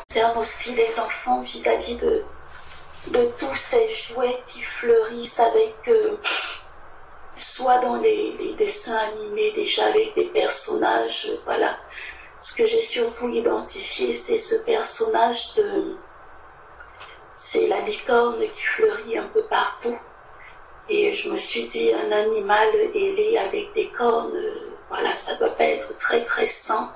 concerne aussi les enfants vis-à-vis de tous ces jouets qui fleurissent avec, soit dans les dessins animés déjà avec des personnages, voilà. Ce que j'ai surtout identifié, c'est ce personnage c'est la licorne qui fleurit un peu partout. Et je me suis dit, un animal ailé avec des cornes, voilà, ça doit pas être très très sain.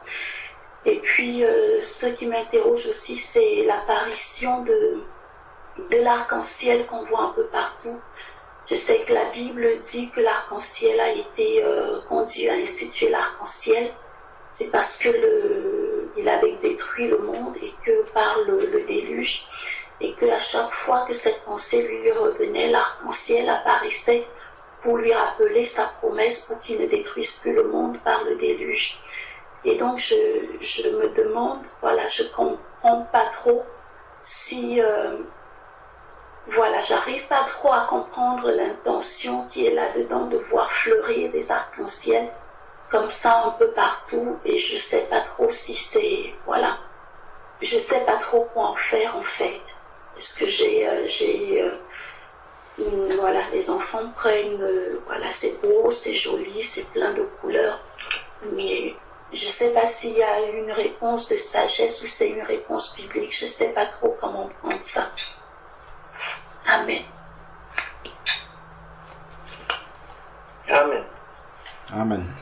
Et puis, ce qui m'interroge aussi, c'est l'apparition de l'arc-en-ciel qu'on voit un peu partout. Je sais que la Bible dit que l'arc-en-ciel a été conduit à instituer l'arc-en-ciel. C'est parce que il avait détruit le monde et que par le déluge, et que à chaque fois que cette pensée lui revenait, l'arc-en-ciel apparaissait pour lui rappeler sa promesse pour qu'il ne détruise plus le monde par le déluge. Et donc je me demande, voilà, je comprends pas trop si, voilà, j'arrive pas trop à comprendre l'intention qui est là-dedans de voir fleurir des arcs-en-ciel comme ça un peu partout, et je sais pas trop si c'est, voilà, je sais pas trop quoi en faire en fait. Est-ce que voilà, les enfants prennent, voilà, c'est beau, c'est joli, c'est plein de couleurs, mais je sais pas s'il y a une réponse de sagesse ou c'est une réponse biblique, je sais pas trop comment prendre ça. Amen. Amen. Amen.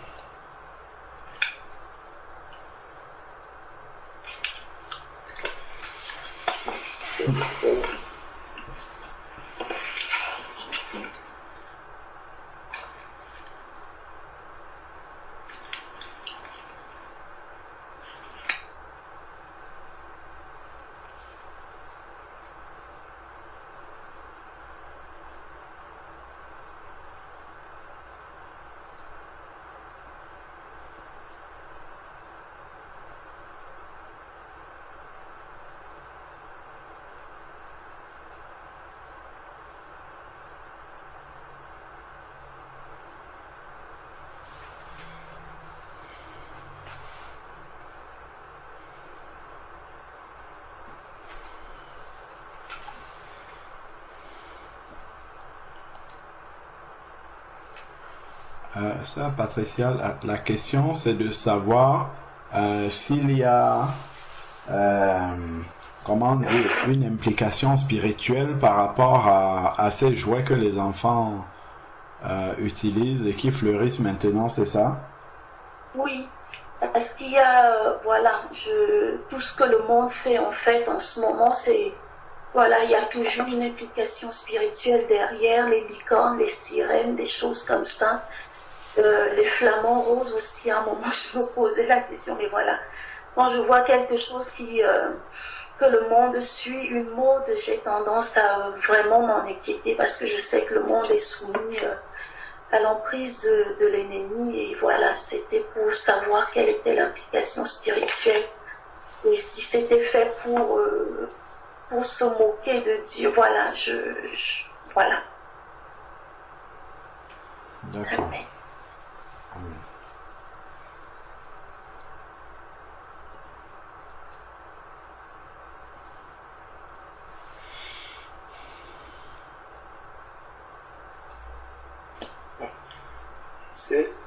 Ça, Patricia, la question c'est de savoir s'il y a comment dire, une implication spirituelle par rapport à ces jouets que les enfants utilisent et qui fleurissent maintenant, c'est ça? Oui, parce qu'il y a, voilà, tout ce que le monde fait en fait en ce moment, c'est, voilà, il y a toujours une implication spirituelle derrière, les licornes, les sirènes, des choses comme ça. Les flamants roses aussi, à un moment je me posais la question, mais voilà, quand je vois quelque chose que le monde suit, une mode, j'ai tendance à vraiment m'en inquiéter parce que je sais que le monde est soumis à l'emprise de l'ennemi, et voilà, c'était pour savoir quelle était l'implication spirituelle et si c'était fait pour se moquer de Dieu, voilà, voilà. D'accord. Amen.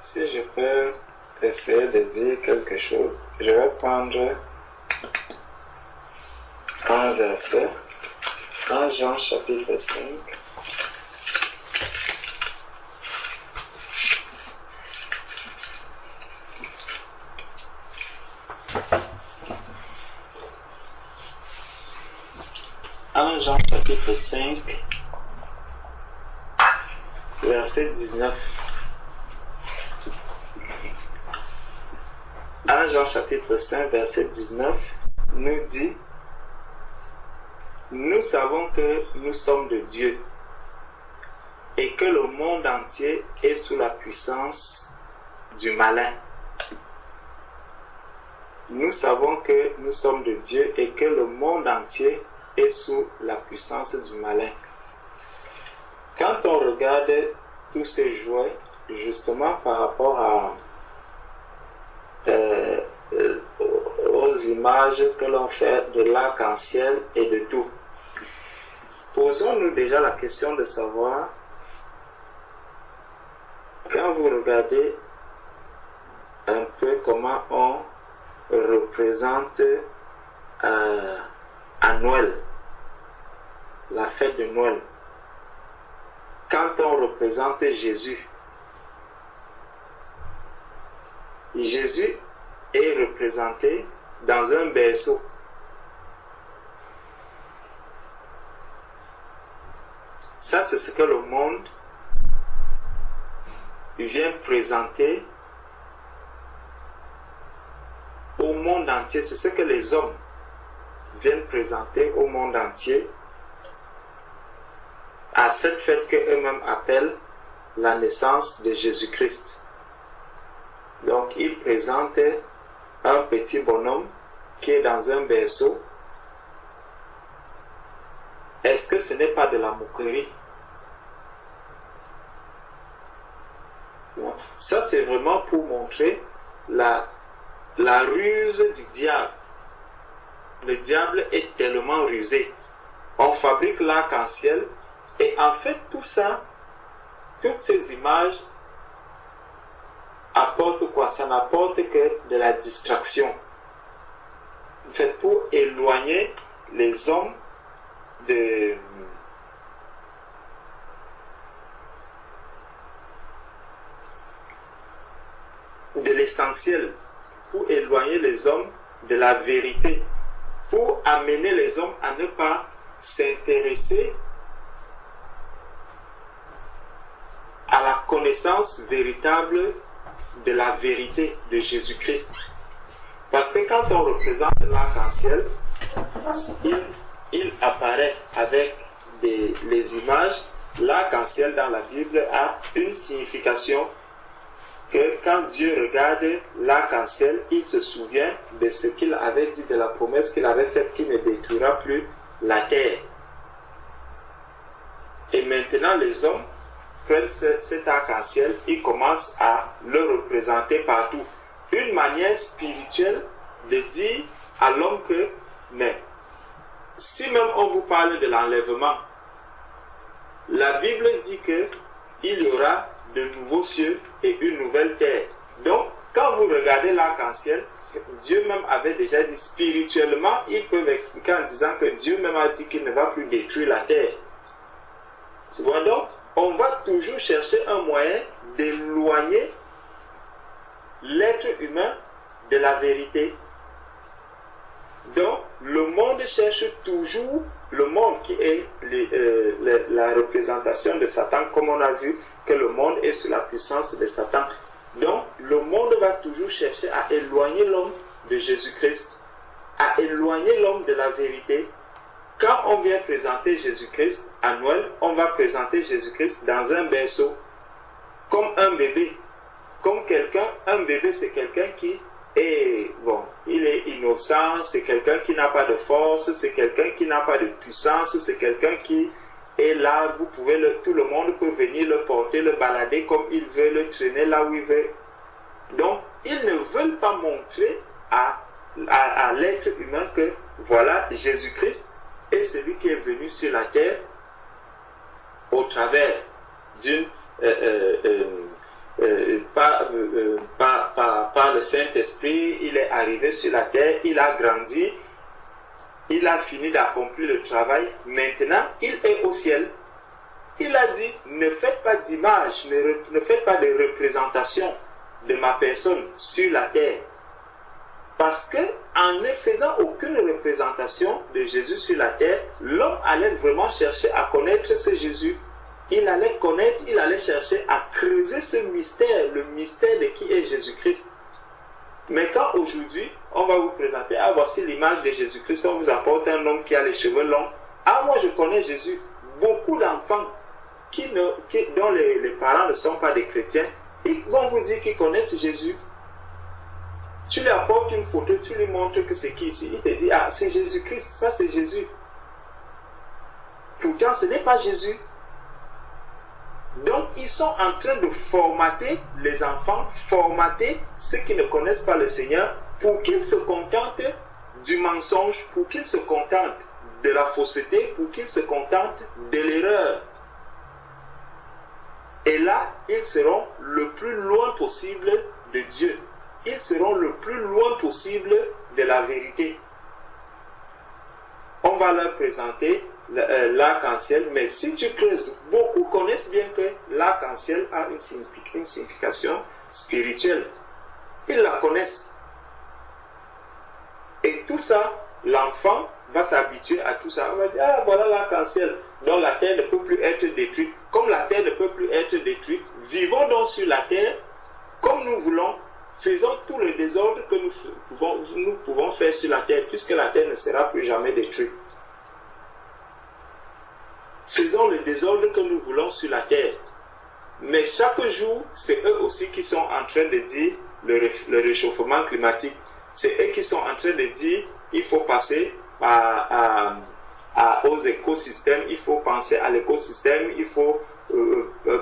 Si je peux essayer de dire quelque chose, je vais prendre un verset, 1 Jean chapitre 5. Jean chapitre 5, verset 19. 1 Jean chapitre 5, verset 19 nous dit: nous savons que nous sommes de Dieu et que le monde entier est sous la puissance du malin. Nous savons que nous sommes de Dieu et que le monde entier est sous la puissance du malin. Quand on regarde tous ces jouets, justement par rapport aux aux images que l'on fait de l'arc-en-ciel et de tout. Posons-nous déjà la question de savoir, quand vous regardez un peu comment on représente à Noël, la fête de Noël, quand on représente Jésus, Jésus est représenté dans un berceau. Ça, c'est ce que le monde vient présenter au monde entier. C'est ce que les hommes viennent présenter au monde entier à cette fête qu'eux-mêmes appellent la naissance de Jésus-Christ. Donc, ils présentent un petit bonhomme qui est dans un berceau. Est-ce que ce n'est pas de la moquerie? Ça, c'est vraiment pour montrer la ruse du diable. Le diable est tellement rusé. On fabrique l'arc-en-ciel et en fait, tout ça, toutes ces images apportent quoi? Ça n'apporte que de la distraction. En fait, pour éloigner les hommes de l'essentiel, pour éloigner les hommes de la vérité, pour amener les hommes à ne pas s'intéresser à la connaissance véritable de la vérité de Jésus-Christ. Parce que quand on représente l'arc-en-ciel, il apparaît avec les images. L'arc-en-ciel dans la Bible a une signification que quand Dieu regarde l'arc-en-ciel, il se souvient de ce qu'il avait dit, de la promesse qu'il avait faite, qu'il ne détruira plus la terre. Et maintenant, les hommes prennent cet arc-en-ciel, ils commencent à le représenter partout. Une manière spirituelle de dire à l'homme que, mais si même on vous parle de l'enlèvement, la Bible dit qu'il y aura de nouveaux cieux et une nouvelle terre. Donc, quand vous regardez l'arc-en-ciel, Dieu même avait déjà dit spirituellement, ils peuvent expliquer en disant que Dieu même a dit qu'il ne va plus détruire la terre. Tu vois, donc, on va toujours chercher un moyen d'éloigner l'être humain de la vérité. Donc, le monde cherche toujours, le monde qui est la représentation de Satan, comme on a vu que le monde est sous la puissance de Satan. Donc, le monde va toujours chercher à éloigner l'homme de Jésus-Christ, à éloigner l'homme de la vérité. Quand on vient présenter Jésus-Christ à Noël, on va présenter Jésus-Christ dans un berceau, comme un bébé. Comme quelqu'un, un bébé c'est quelqu'un qui est, bon, il est innocent, c'est quelqu'un qui n'a pas de force, c'est quelqu'un qui n'a pas de puissance, c'est quelqu'un qui est là, vous pouvez tout le monde peut venir le porter, le balader comme il veut, le traîner là où il veut. Donc, ils ne veulent pas montrer à l'être humain que, voilà, Jésus-Christ est celui qui est venu sur la terre au travers d'une par le Saint-Esprit, il est arrivé sur la terre, il a grandi, il a fini d'accomplir le travail, maintenant il est au ciel. Il a dit, ne faites pas d'image, ne faites pas de représentation de ma personne sur la terre. Parce que en ne faisant aucune représentation de Jésus sur la terre, l'homme allait vraiment chercher à connaître ce Jésus. Il allait connaître, il allait chercher à creuser ce mystère, le mystère de qui est Jésus-Christ. Mais quand aujourd'hui, on va vous présenter, ah voici l'image de Jésus-Christ, on vous apporte un homme qui a les cheveux longs. Ah moi je connais Jésus. Beaucoup d'enfants dont les parents ne sont pas des chrétiens, ils vont vous dire qu'ils connaissent Jésus. Tu lui apportes une photo, tu lui montres que c'est qui ici. Il te dit, ah c'est Jésus-Christ, ça c'est Jésus. Pourtant ce n'est pas Jésus. Donc, ils sont en train de formater les enfants, formater ceux qui ne connaissent pas le Seigneur pour qu'il se contente du mensonge, pour qu'il se contente de la fausseté, pour qu'il se contente de l'erreur. Et là, ils seront le plus loin possible de Dieu. Ils seront le plus loin possible de la vérité. On va leur présenter l'arc-en-ciel, mais si tu creuses, beaucoup connaissent bien que l'arc-en-ciel a une signification spirituelle. Ils la connaissent. Et tout ça, l'enfant va s'habituer à tout ça. On va dire, ah voilà l'arc-en-ciel, donc la terre ne peut plus être détruite. Comme la terre ne peut plus être détruite, vivons donc sur la terre comme nous voulons, faisons tout le désordre que nous pouvons faire sur la terre, puisque la terre ne sera plus jamais détruite. Faisons le désordre que nous voulons sur la terre. Mais chaque jour, c'est eux aussi qui sont en train de dire le réchauffement climatique. C'est eux qui sont en train de dire il faut passer aux écosystèmes, il faut penser à l'écosystème, il faut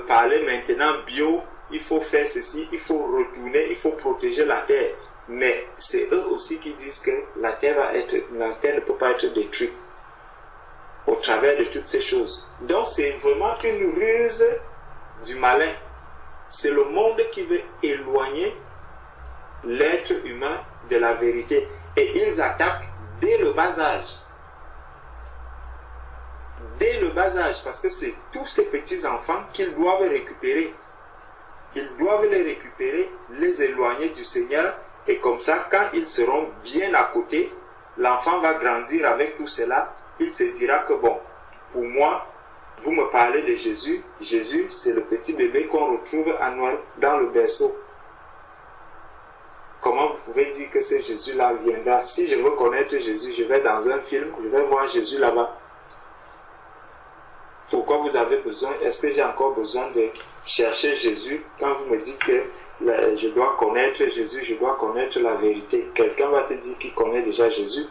parler maintenant bio, il faut faire ceci, il faut retourner, il faut protéger la terre. Mais c'est eux aussi qui disent que la terre ne peut pas être détruite au travers de toutes ces choses. Donc c'est vraiment une ruse du malin. C'est le monde qui veut éloigner l'être humain de la vérité. Et ils attaquent dès le bas âge. Dès le bas âge, parce que c'est tous ces petits-enfants qu'ils doivent récupérer. Ils doivent les récupérer, les éloigner du Seigneur, et comme ça, quand ils seront bien à côté, l'enfant va grandir avec tout cela, il se dira que bon, pour moi, vous me parlez de Jésus, Jésus c'est le petit bébé qu'on retrouve à Noël dans le berceau. Comment vous pouvez dire que ce Jésus-là viendra? Si je veux connaître Jésus, je vais dans un film, je vais voir Jésus là-bas. Pourquoi vous avez besoin? Est-ce que j'ai encore besoin de chercher Jésus quand vous me dites que je dois connaître Jésus, je dois connaître la vérité? Quelqu'un va te dire qu'il connaît déjà Jésus.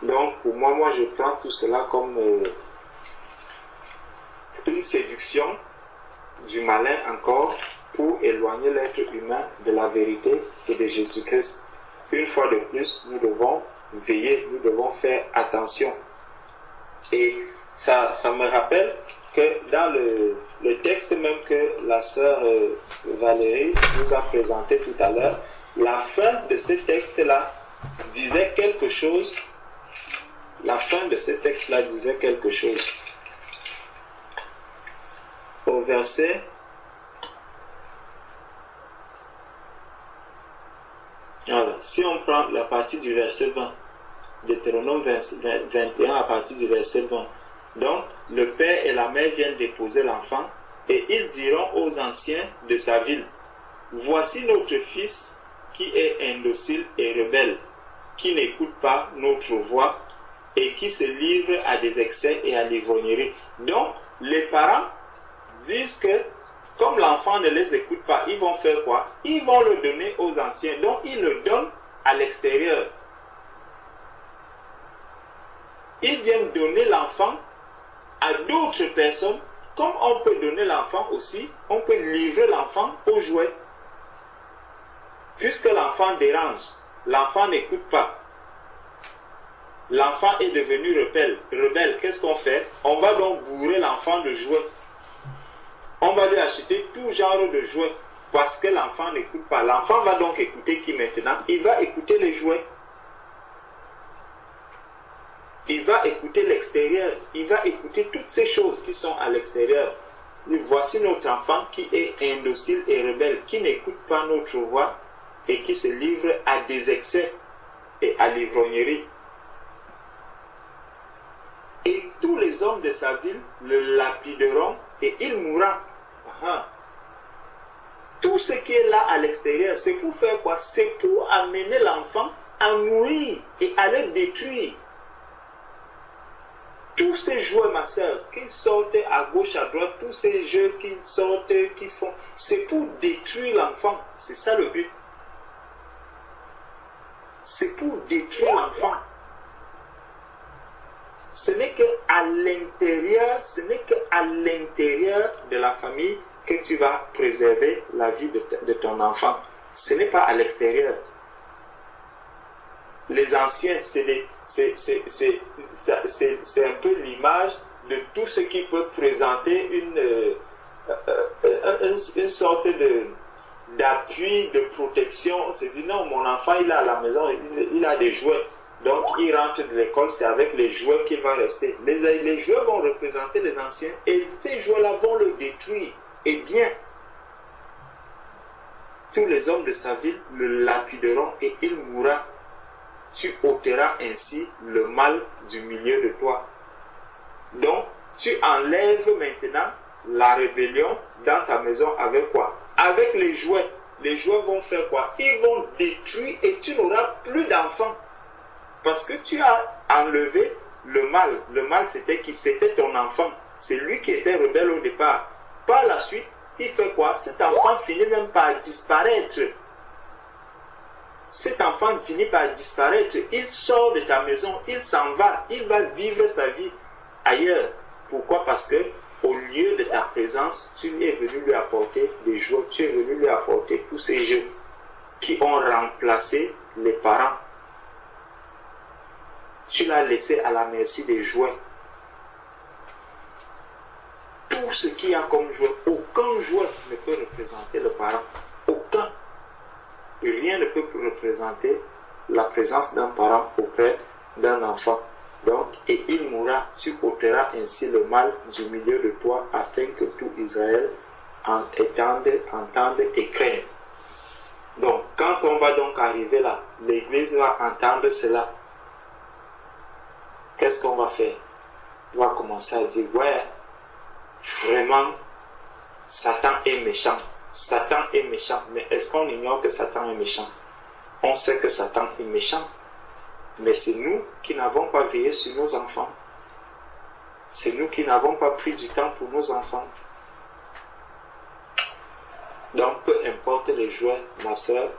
Donc pour moi je prends tout cela comme une séduction du malin encore pour éloigner l'être humain de la vérité et de Jésus-Christ. Une fois de plus, nous devons veiller, nous devons faire attention. Et ça me rappelle que dans le texte même que la sœur Valérie nous a présenté tout à l'heure, la fin de ce texte-là disait quelque chose. La fin de ce texte-là disait quelque chose. Au verset... Alors, si on prend la partie du verset 20, Deutéronome 21 à partir du verset 20. Donc, le père et la mère viennent déposer l'enfant et ils diront aux anciens de sa ville, voici notre fils qui est indocile et rebelle, qui n'écoute pas notre voix et qui se livre à des excès et à l'ivrognerie. Donc, les parents disent que comme l'enfant ne les écoute pas, ils vont faire quoi? Ils vont le donner aux anciens. Donc, ils le donnent à l'extérieur. Ils viennent donner l'enfant à d'autres personnes, comme on peut donner l'enfant aussi, on peut livrer l'enfant aux jouets. Puisque l'enfant dérange, l'enfant n'écoute pas. L'enfant est devenu rebelle. Qu'est-ce qu'on fait? On va donc bourrer l'enfant de jouets. On va lui acheter tout genre de jouets parce que l'enfant n'écoute pas. L'enfant va donc écouter qui maintenant? Il va écouter les jouets. Il va écouter l'extérieur. Il va écouter toutes ces choses qui sont à l'extérieur. Voici notre enfant qui est indocile et rebelle, qui n'écoute pas notre voix et qui se livre à des excès et à l'ivrognerie. Et tous les hommes de sa ville le lapideront et il mourra. Tout ce qui est là à l'extérieur, c'est pour faire quoi? C'est pour amener l'enfant à mourir et à le détruire. Tous ces jouets, ma soeur, qui sortent à gauche, à droite, tous ces jeux qui sortent, qui font, c'est pour détruire l'enfant. C'est ça le but. C'est pour détruire l'enfant. Ce n'est qu'à l'intérieur, de la famille que tu vas préserver la vie de ton enfant. ce n'est pas à l'extérieur. Les anciens, c'est un peu l'image de tout ce qui peut présenter une sorte d'appui, de protection. On se dit non, mon enfant il est à la maison, il a des jouets. Donc il rentre de l'école, c'est avec les jouets qu'il va rester. Les jouets vont représenter les anciens et ces jouets-là vont le détruire. Et bien, tous les hommes de sa ville le lapideront et il mourra. Tu ôteras ainsi le mal du milieu de toi. Donc, tu enlèves maintenant la rébellion dans ta maison avec quoi? Avec les jouets. Les jouets vont faire quoi? Ils vont détruire et tu n'auras plus d'enfants. Parce que tu as enlevé le mal. Le mal, c'était qui? C'était ton enfant. C'est lui qui était rebelle au départ. Par la suite, il fait quoi? Cet enfant finit même par disparaître. Cet enfant finit par disparaître. Il sort de ta maison, il s'en va. Il va vivre sa vie ailleurs. Pourquoi? Parce que au lieu de ta présence, tu es venu lui apporter des joies. Tu es venu lui apporter tous ces jeux qui ont remplacé les parents. Tu l'as laissé à la merci des jouets. Tout ce qu'il y a comme jouet, aucun jouet ne peut représenter le parent. Aucun. Rien ne peut représenter la présence d'un parent auprès d'un enfant. Donc, et il mourra, tu ôteras ainsi le mal du milieu de toi, afin que tout Israël entende et craigne. Donc, quand on va donc arriver là, l'Église va entendre cela. Qu'est-ce qu'on va faire? On va commencer à dire, ouais, vraiment, Satan est méchant. Satan est méchant. Mais est-ce qu'on ignore que Satan est méchant? On sait que Satan est méchant. Mais c'est nous qui n'avons pas veillé sur nos enfants. C'est nous qui n'avons pas pris du temps pour nos enfants. Donc, peu importe les jouets, ma soeur,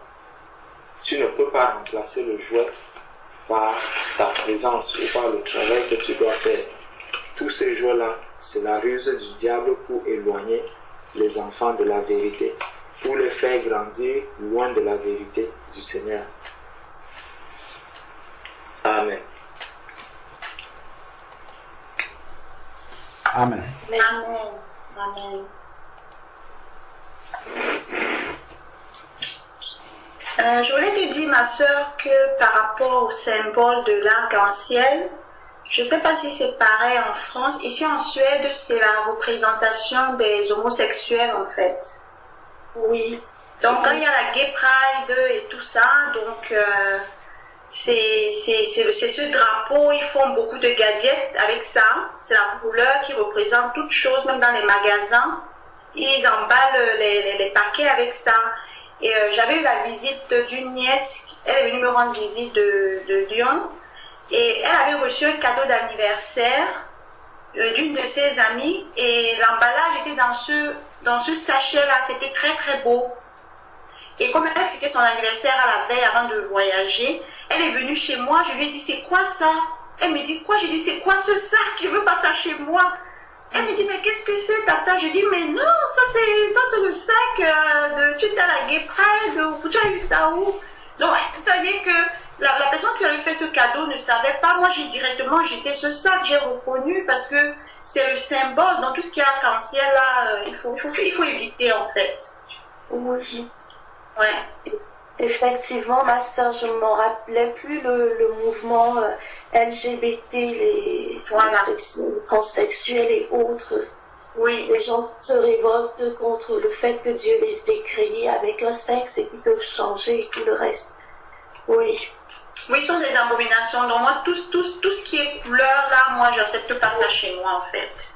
tu ne peux pas remplacer le jouet par ta présence ou par le travail que tu dois faire. Tous ces jouets-là, c'est la ruse du diable pour éloigner les enfants de la vérité, pour les faire grandir loin de la vérité du Seigneur. Amen. Amen. Amen. Amen. Je voulais te dire, ma soeur, que par rapport au symbole de l'arc-en-ciel, je ne sais pas si c'est pareil en France. Ici en Suède, c'est la représentation des homosexuels en fait. Oui. Donc quand il y a la Gay Pride et tout ça, donc c'est ce drapeau, ils font beaucoup de gadgets avec ça. C'est la couleur qui représente toute chose, même dans les magasins. Ils emballent les paquets avec ça. Et j'avais eu la visite d'une nièce, elle est venue me rendre visite de Lyon. Et elle avait reçu un cadeau d'anniversaire d'une de ses amies. Et l'emballage était dans ce sachet-là. C'était très très beau. Et comme elle fêtait son anniversaire à la veille avant de voyager, elle est venue chez moi. Je lui ai dit, c'est quoi ça? Elle me dit, quoi? J'ai dit, c'est quoi ce sac? Je veux pas ça chez moi. Elle me dit, mais qu'est-ce que c'est, tata? Je dis, mais non, ça c'est le sac de tu étais à la Gay Pride, tu as eu ça où? Donc, ça veut dire que la personne qui avait fait ce cadeau ne savait pas. Moi, j'ai directement jeté ce sac, j'ai reconnu parce que c'est le symbole. Dans tout ce qui est arc-en-ciel, là, il faut éviter en fait. Oui. Ouais. Effectivement, ma soeur, je ne m'en rappelais plus le mouvement LGBT, les transsexuels et autres. Oui. Les gens se révoltent contre le fait que Dieu les ait créés avec un sexe et qu'ils peuvent changer et tout le reste. Oui. Oui, ils sont des abominations. Donc moi, tout ce qui est couleur, là, moi, j'accepte pas ça chez moi, en fait.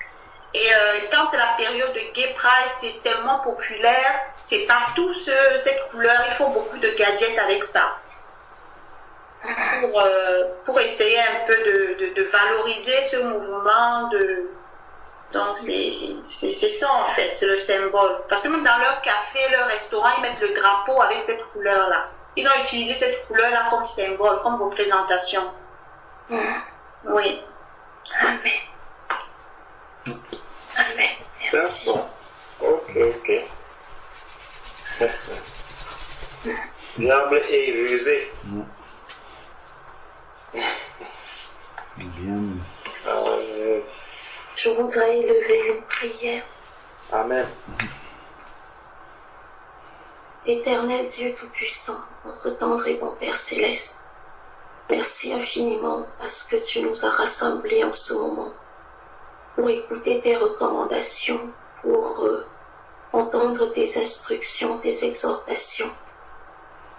Et quand c'est la période de Gay Pride, c'est tellement populaire, c'est partout cette couleur, il faut beaucoup de gadgets avec ça. Pour essayer un peu de valoriser ce mouvement. Donc c'est ça en fait, c'est le symbole. Parce que même dans leur café, leur restaurant, ils mettent le drapeau avec cette couleur-là. Ils ont utilisé cette couleur-là comme symbole, comme représentation. Oui. Amen. Amen. Merci. Ok. Diable est rusé. Bien. Je voudrais élever une prière. Amen. Éternel Dieu Tout-Puissant, notre tendre et bon Père Céleste, merci infiniment parce que tu nous as rassemblés en ce moment pour écouter tes recommandations, pour entendre tes instructions, tes exhortations,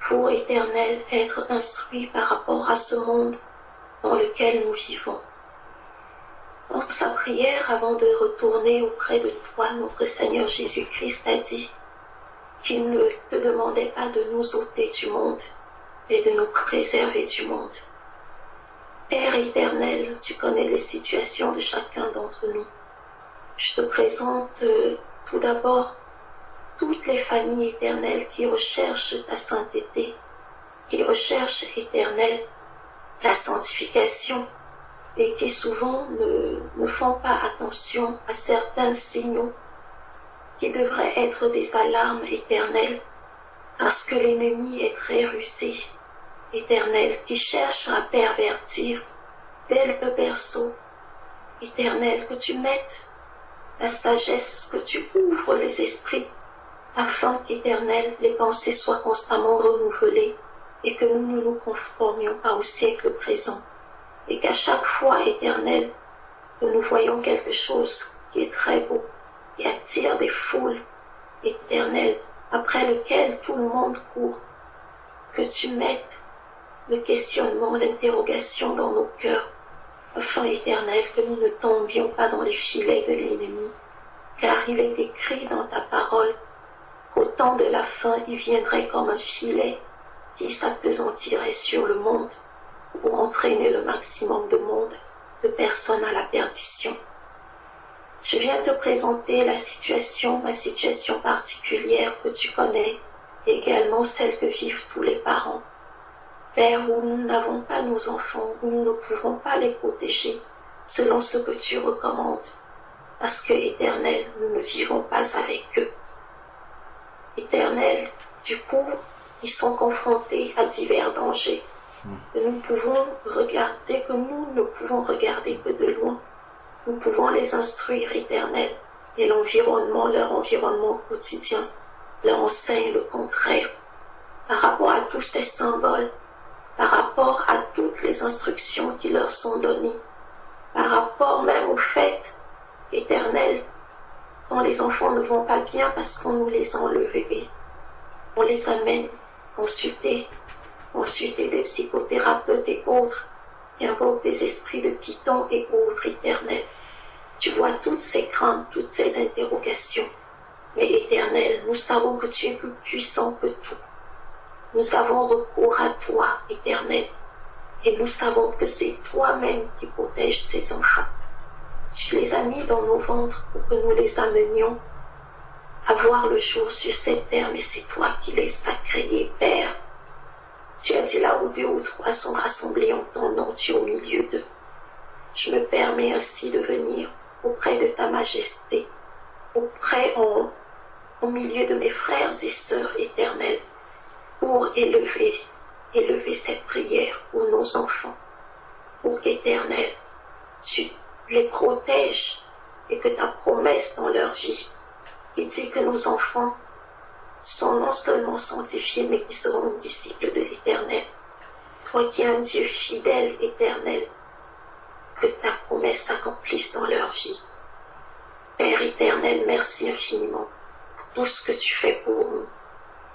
pour, Éternel, être instruits par rapport à ce monde dans lequel nous vivons. Dans sa prière, avant de retourner auprès de toi, notre Seigneur Jésus-Christ a dit qu'il ne te demandait pas de nous ôter du monde, mais de nous préserver du monde. Père éternel, tu connais les situations de chacun d'entre nous. Je te présente tout d'abord toutes les familles éternelles qui recherchent ta sainteté, qui recherchent, éternel, la sanctification et qui souvent ne font pas attention à certains signaux qui devraient être des alarmes éternelles parce que l'ennemi est très rusé, éternel, qui cherche à pervertir dès le berceau, éternel, que tu mettes la sagesse, que tu ouvres les esprits afin qu'éternel, les pensées soient constamment renouvelées et que nous ne nous conformions pas au siècle présent. Et qu'à chaque fois, éternel, que nous voyons quelque chose qui est très beau, qui attire des foules, éternel, après lequel tout le monde court, que tu mettes le questionnement, l'interrogation dans nos cœurs, afin, éternel, que nous ne tombions pas dans les filets de l'ennemi, car il est écrit dans ta parole qu'au temps de la fin, il viendrait comme un filet qui s'appesantirait sur le monde, pour entraîner le maximum de personnes à la perdition. Je viens te présenter ma situation particulière que tu connais, et également celle que vivent tous les parents. Père, où nous n'avons pas nos enfants, où nous ne pouvons pas les protéger, selon ce que tu recommandes, parce que, Éternel, nous ne vivons pas avec eux. Éternel, du coup, ils sont confrontés à divers dangers, que nous ne pouvons regarder que de loin. Nous pouvons les instruire, Éternel, et leur environnement quotidien, leur enseigne le contraire. Par rapport à tous ces symboles, par rapport à toutes les instructions qui leur sont données, par rapport même au fait, Éternel, quand les enfants ne vont pas bien parce qu'on nous les a enlevés, on les amène consulter des psychothérapeutes et autres, qui invoquent des esprits de Python et autres, Éternel. Tu vois toutes ces craintes, toutes ces interrogations. Mais Éternel, nous savons que tu es plus puissant que tout. Nous avons recours à toi, Éternel. Et nous savons que c'est toi-même qui protèges ces enfants. Tu les as mis dans nos ventres pour que nous les amenions à voir le jour sur cette terre, mais c'est toi qui les as créés, Père. Tu as dit là où 2 ou 3 sont rassemblés en ton nom, tu es au milieu d'eux. Je me permets ainsi de venir auprès de ta majesté, au milieu de mes frères et sœurs éternels, pour élever cette prière pour nos enfants, pour qu'Éternel, tu les protèges et que ta promesse dans leur vie, qui dit que nos enfants sont non seulement sanctifiés, mais qui seront disciples de l'Éternel. Toi qui es un Dieu fidèle, éternel, que ta promesse s'accomplisse dans leur vie. Père éternel, merci infiniment pour tout ce que tu fais pour nous.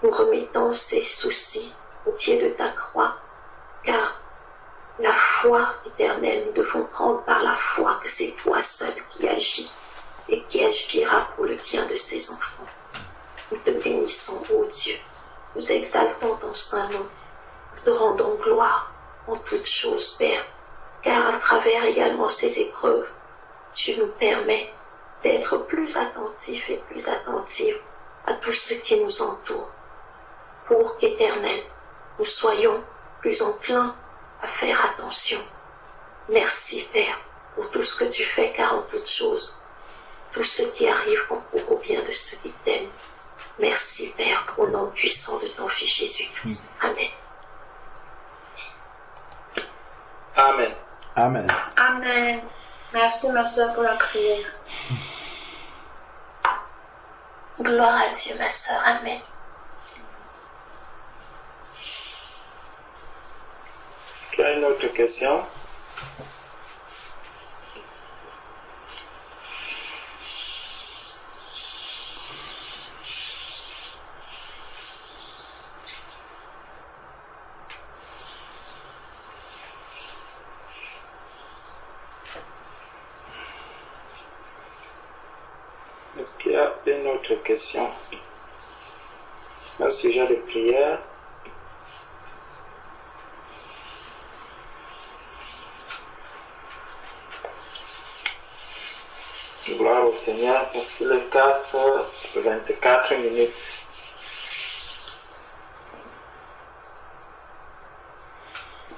Nous remettons ces soucis au pied de ta croix, car la foi éternelle, nous devons prendre par la foi que c'est toi seul qui agis et qui agira pour le bien de ses enfants. Nous te bénissons, ô Dieu. Nous exaltons ton saint nom. Nous te rendons gloire en toutes choses, Père, car à travers également ces épreuves, tu nous permets d'être plus attentifs et plus attentives à tout ce qui nous entoure, pour qu'Éternel, nous soyons plus enclins à faire attention. Merci, Père, pour tout ce que tu fais, car en toutes choses, tout ce qui arrive concourt au bien de ceux qui t'aiment. Merci, Père, au nom puissant de ton Fils Jésus-Christ. Amen. Amen. Amen. Amen. Merci, ma soeur, pour la prière. Gloire à Dieu, ma sœur. Amen. Est-ce qu'il y a une autre question? Est-ce qu'il y a une autre question? Un sujet de prière? Gloire au Seigneur, parce qu'il est 4h24.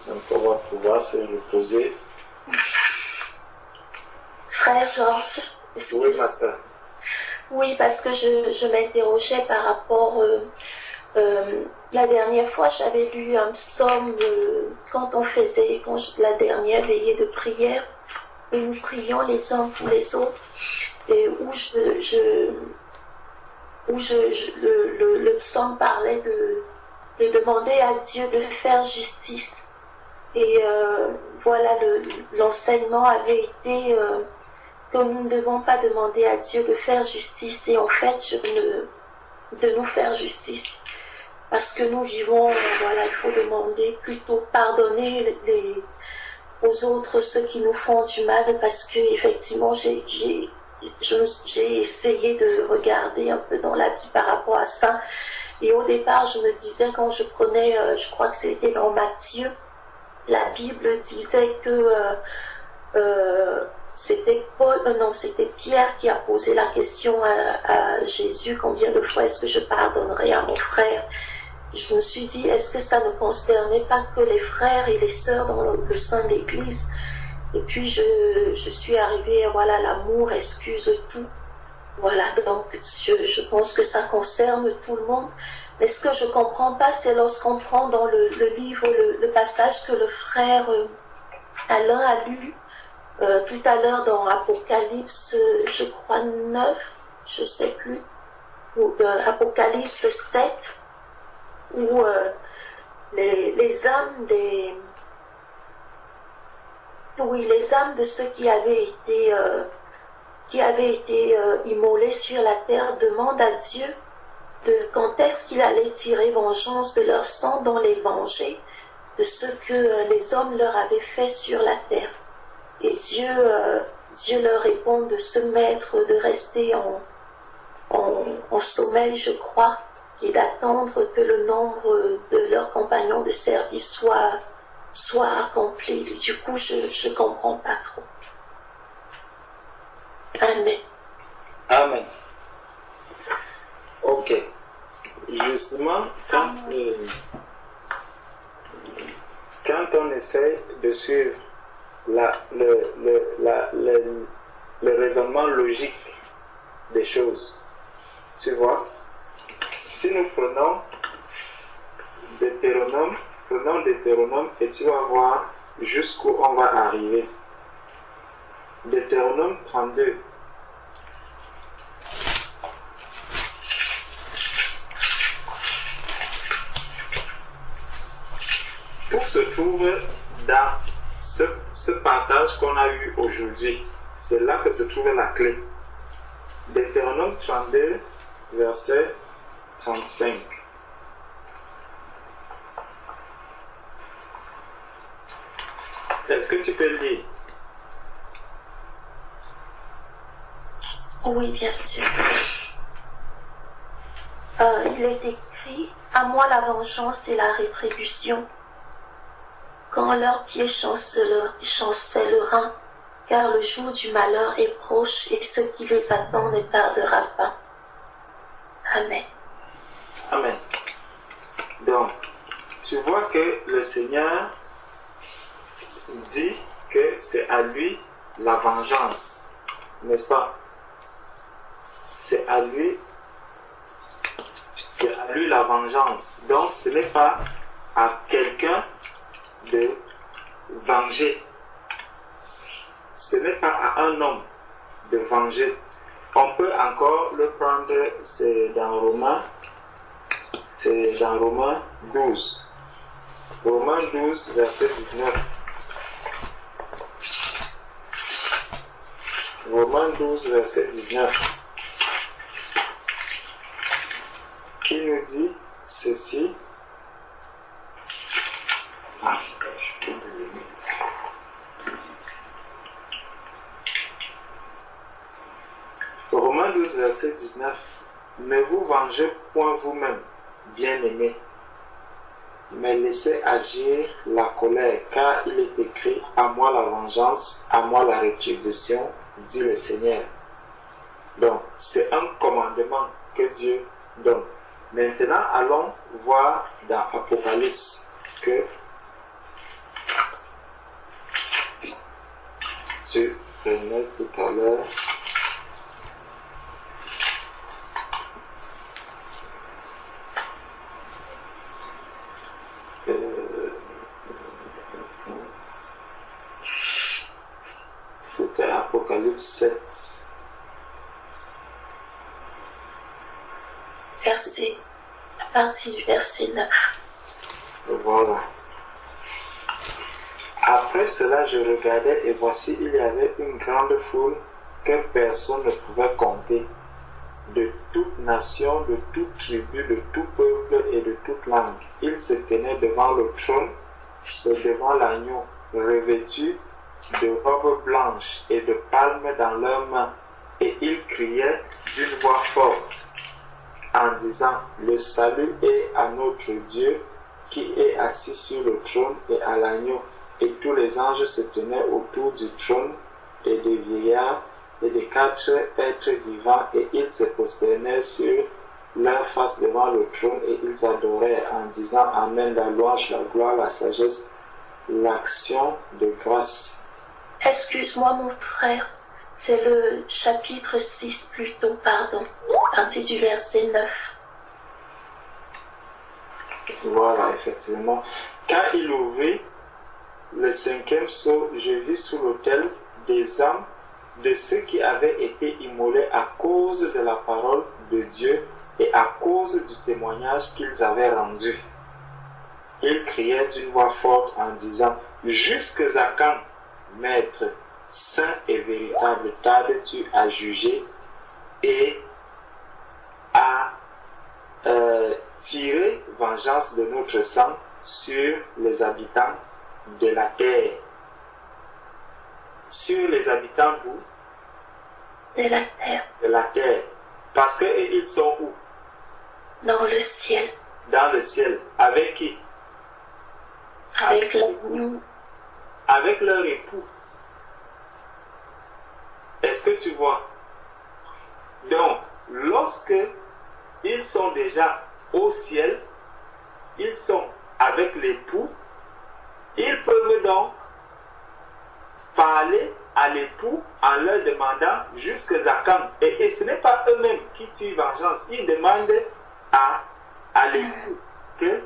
Donc on va pouvoir se reposer. Frère Georges, Oui, ma soeur. oui, parce que je m'interrogeais par rapport... la dernière fois, j'avais lu un psaume la dernière veillée de prière, où nous prions les uns pour les autres, et où le psaume parlait de demander à Dieu de faire justice. Et voilà, l'enseignement avait été que nous ne devons pas demander à Dieu de faire justice, et en fait, de nous faire justice. Parce que nous vivons, voilà, il faut demander plutôt pardonner aux autres ceux qui nous font du mal, parce que effectivement j'ai essayé de regarder un peu dans la Bible par rapport à ça, et au départ je me disais, quand je prenais, je crois que c'était dans Matthieu, la Bible disait que c'était Pierre qui a posé la question à Jésus, combien de fois est-ce que je pardonnerai à mon frère? Je me suis dit, est-ce que ça ne concernait pas que les frères et les sœurs dans le sein de l'Église? Et puis je suis arrivée, voilà, l'amour excuse tout. Voilà, donc je pense que ça concerne tout le monde. Mais ce que je ne comprends pas, c'est lorsqu'on prend dans le livre le passage que le frère Alain a lu tout à l'heure dans Apocalypse, je crois 9, je ne sais plus, ou Apocalypse 7, où les âmes les âmes de ceux qui avaient été immolés sur la terre demandent à Dieu quand est-ce qu'il allait tirer vengeance de leur sang dans les venger de ce que les hommes leur avaient fait sur la terre. Et Dieu leur répond de se mettre, de rester en sommeil, je crois, et d'attendre que le nombre de leurs compagnons de service soit accompli. Du coup, je ne comprends pas trop. Amen. Amen. Ok. Justement, quand on essaie de suivre le raisonnement logique des choses, tu vois, si nous prenons Deutéronome et tu vas voir jusqu'où on va arriver. Deutéronome 32. Tout se trouve dans ce partage qu'on a eu aujourd'hui. C'est là que se trouve la clé. Deutéronome 32, verset 35. Est-ce que tu peux le lire? Oui, bien sûr. Il est écrit, à moi la vengeance et la rétribution, quand leurs pieds chancelleront, car le jour du malheur est proche et ce qui les attend ne tardera pas. Amen. Amen. Donc, tu vois que le Seigneur dit que c'est à lui la vengeance, n'est-ce pas? C'est à lui C'est à lui la vengeance. Donc ce n'est pas à quelqu'un de venger. Ce n'est pas à un homme de venger. On peut encore le prendre, c'est dans Romains 12. Romains 12, verset 19. Romains 12, verset 19. Qui nous dit ceci. Romains 12, verset 19. Ne vous vengez point vous-même, bien-aimés, mais laissez agir la colère, car il est écrit: à moi la vengeance, à moi la rétribution, dit le Seigneur. Donc, c'est un commandement que Dieu donne. Maintenant, allons voir dans Apocalypse que tu prenais tout à l'heure. C'était Apocalypse 7. À partir du verset 9. Voilà. Après cela, je regardais et voici, il y avait une grande foule que personne ne pouvait compter, de toute nation, de toute tribu, de tout peuple et de toute langue. Ils se tenaient devant le trône et devant l'agneau, revêtus de robes blanches et de palmes dans leurs mains, et ils criaient d'une voix forte en disant: le salut est à notre Dieu qui est assis sur le trône et à l'agneau. Et tous les anges se tenaient autour du trône et des vieillards et des 4 êtres vivants, et ils se prosternaient sur leur face devant le trône et ils adoraient en disant: Amen, la louange, la gloire, la sagesse, l'action de grâce. Excuse-moi mon frère, c'est le chapitre 6 plutôt, pardon, partie du verset 9. Voilà, effectivement. Quand il ouvrit le 5e sceau, je vis sous l'autel des âmes de ceux qui avaient été immolés à cause de la parole de Dieu et à cause du témoignage qu'ils avaient rendu. Ils criaient d'une voix forte en disant: jusque à quand, Maître, saint et véritable, tardes-tu à juger et à tirer vengeance de notre sang sur les habitants de la terre? Sur les habitants d'où? De la terre. De la terre. Parce qu'ils sont où? Dans le ciel. Dans le ciel. Avec qui? Avec l'agneau. Avec leur époux. Est-ce que tu vois? Donc, lorsque ils sont déjà au ciel, ils sont avec l'époux, ils peuvent donc parler à l'époux en leur demandant jusqu'à quand. Et ce n'est pas eux-mêmes qui tirent vengeance. Ils demandent à l'époux que,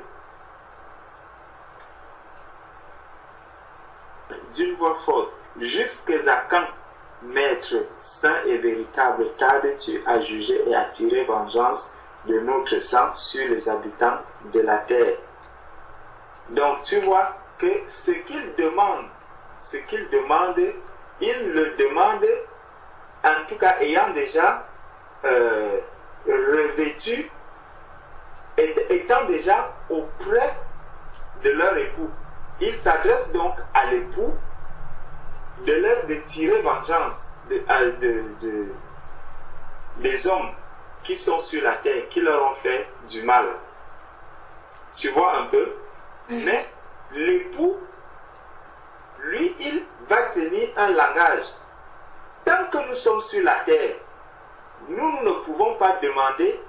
d'une voix forte, jusqu'à quand, Maître saint et véritable, tardes-tu à juger et à tirer vengeance de notre sang sur les habitants de la terre? Donc tu vois que ce qu'ils demandent, ils le demandent, en tout cas ayant déjà revêtu, étant déjà auprès de leur époux. Ils s'adressent donc à l'époux de tirer vengeance des hommes qui sont sur la terre, qui leur ont fait du mal. Tu vois un peu? Mais l'époux, lui, il va tenir un langage. Tant que nous sommes sur la terre, nous ne pouvons pas demander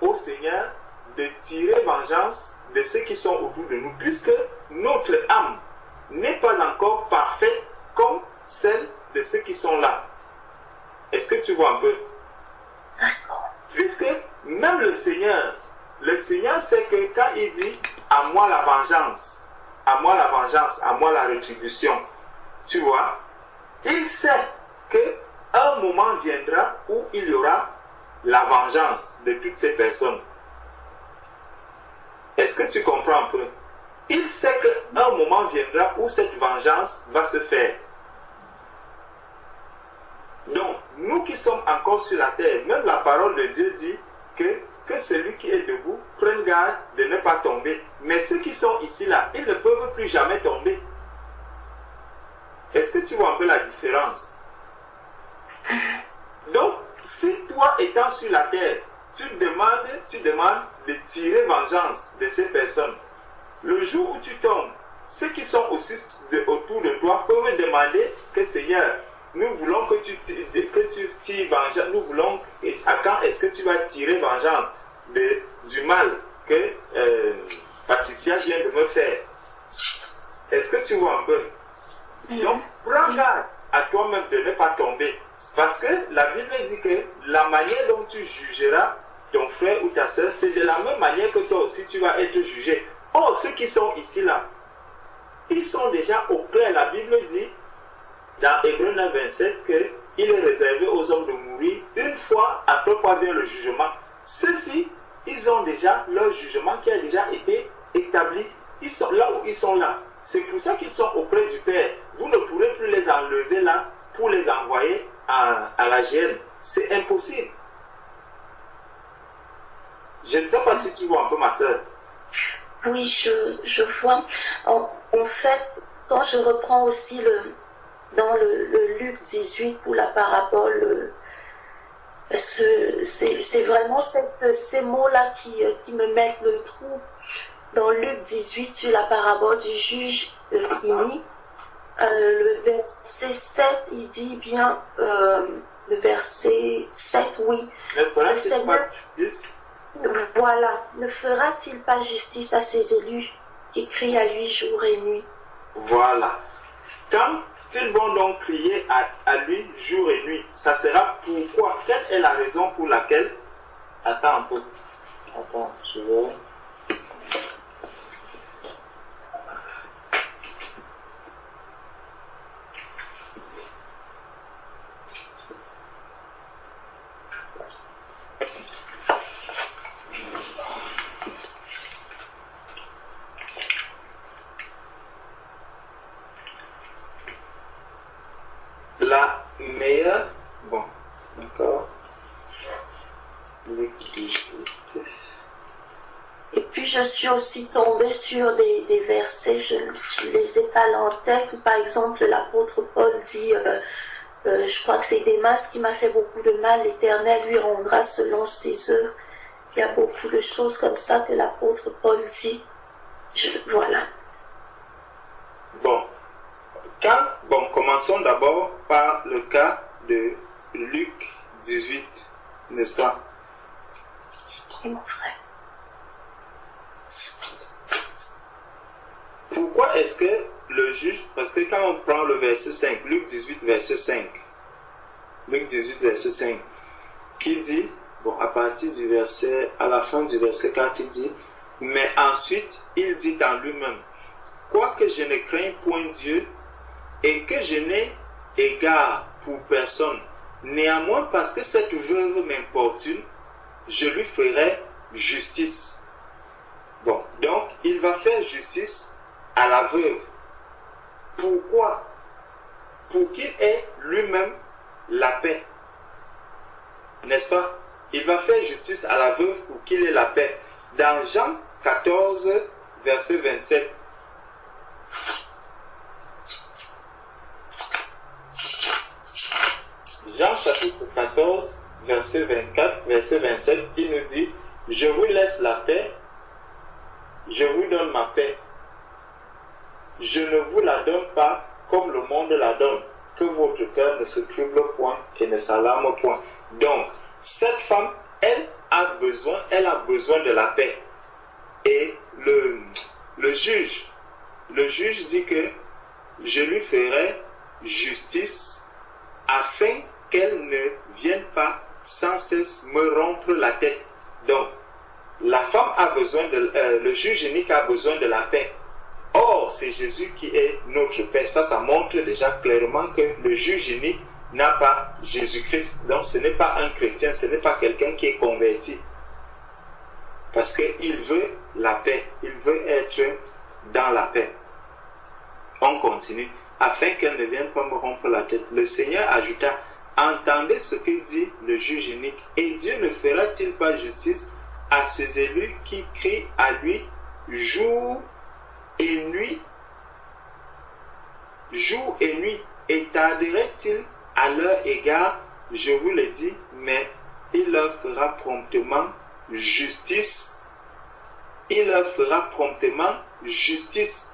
au Seigneur de tirer vengeance de ceux qui sont autour de nous, puisque notre âme n'est pas encore parfaite comme celle de ceux qui sont là. Est-ce que tu vois un peu? Puisque même le Seigneur Seigneur sait que quand il dit à moi la vengeance, à moi la vengeance, à moi la rétribution, tu vois, il sait qu'un moment viendra où il y aura la vengeance de toutes ces personnes. Est-ce que tu comprends un peu? Il sait qu'un moment viendra où cette vengeance va se faire. Donc, nous qui sommes encore sur la terre, même la parole de Dieu dit que celui qui est debout prenne garde de ne pas tomber. Mais ceux qui sont ici là, ils ne peuvent plus jamais tomber. Est-ce que tu vois un peu la différence? Donc, si toi étant sur la terre, tu demandes de tirer vengeance de ces personnes, le jour où tu tombes, ceux qui sont aussi autour de toi peuvent demander que Seigneur, nous voulons que tu tires vengeance, nous voulons, à quand est-ce que tu vas tirer vengeance du mal que Patricia vient de me faire? Est-ce que tu vois un peu? Donc, prends garde à toi-même de ne pas tomber. Parce que la Bible dit que la manière dont tu jugeras ton frère ou ta soeur, c'est de la même manière que toi aussi tu vas être jugé. Oh, ceux qui sont ici là, ils sont déjà au clair. La Bible dit dans Hébreux 9, 27 qu'il est réservé aux hommes de mourir une fois après quoi vient le jugement. Ceux-ci, ils ont déjà leur jugement qui a déjà été établi. Ils sont là où ils sont là. C'est pour ça qu'ils sont auprès du Père. Vous ne pourrez plus les enlever là pour les envoyer à la GN. C'est impossible. Je ne sais pas si tu vois un peu ma soeur. Oui, je vois. En fait, quand je reprends aussi dans le Luc 18 pour la parabole, c'est vraiment ces mots-là qui me mettent le trou. Dans Luc 18, sur la parabole du juge inique, le verset 7, il dit bien, le verset 7, oui. Le Seigneur, voilà, ne fera-t-il pas justice à ses élus qui crient à lui jour et nuit? Voilà. Quand ils vont donc crier à lui jour et nuit, ça sera pourquoi? Quelle est la raison pour laquelle? Attends un peu. Attends, je vais... La meilleure, bon, d'accord. Et puis je suis aussi tombée sur des versets, je ne les ai pas là en tête. Par exemple, l'apôtre Paul dit, je crois que c'est Démas qui m'a fait beaucoup de mal, l'Éternel lui rendra selon ses œuvres. Il y a beaucoup de choses comme ça que l'apôtre Paul dit. Voilà. Bon, commençons d'abord par le cas de Luc 18, n'est-ce pas? Et mon frère. Pourquoi est-ce que le juge, parce que quand on prend le verset 5, Luc 18, verset 5, Luc 18, verset 5, qui dit, bon, à partir du verset, à la fin du verset 4, il dit, mais ensuite, il dit en lui-même, quoique je ne craigne point Dieu, et que je n'ai égard pour personne, néanmoins parce que cette veuve m'importune, je lui ferai justice. Bon, donc il va faire justice à la veuve. Pourquoi? Pour qu'il ait lui-même la paix. N'est-ce pas? Il va faire justice à la veuve pour qu'il ait la paix. Dans Jean 14, verset 27, Jean chapitre 14, verset 24, verset 27, il nous dit, je vous laisse la paix, je vous donne ma paix. Je ne vous la donne pas comme le monde la donne, que votre cœur ne se trouble point et ne s'alarme point. Donc, cette femme, elle a besoin de la paix. Et le juge dit que je lui ferai justice afin qu'elle ne vienne pas sans cesse me rompre la tête. Donc, la femme a besoin le juge unique a besoin de la paix. Or, c'est Jésus qui est notre paix. Ça montre déjà clairement que le juge unique n'a pas Jésus-Christ. Donc, ce n'est pas un chrétien, ce n'est pas quelqu'un qui est converti. Parce qu'il veut la paix. Il veut être dans la paix. On continue. Afin qu'elle ne vienne pas me rompre la tête. Le Seigneur ajouta, entendez ce que dit le juge unique. Et Dieu ne fera-t-il pas justice à ses élus qui crient à lui jour et nuit, et tarderait-il à leur égard? Je vous le dis, mais il leur fera promptement justice. Il leur fera promptement justice.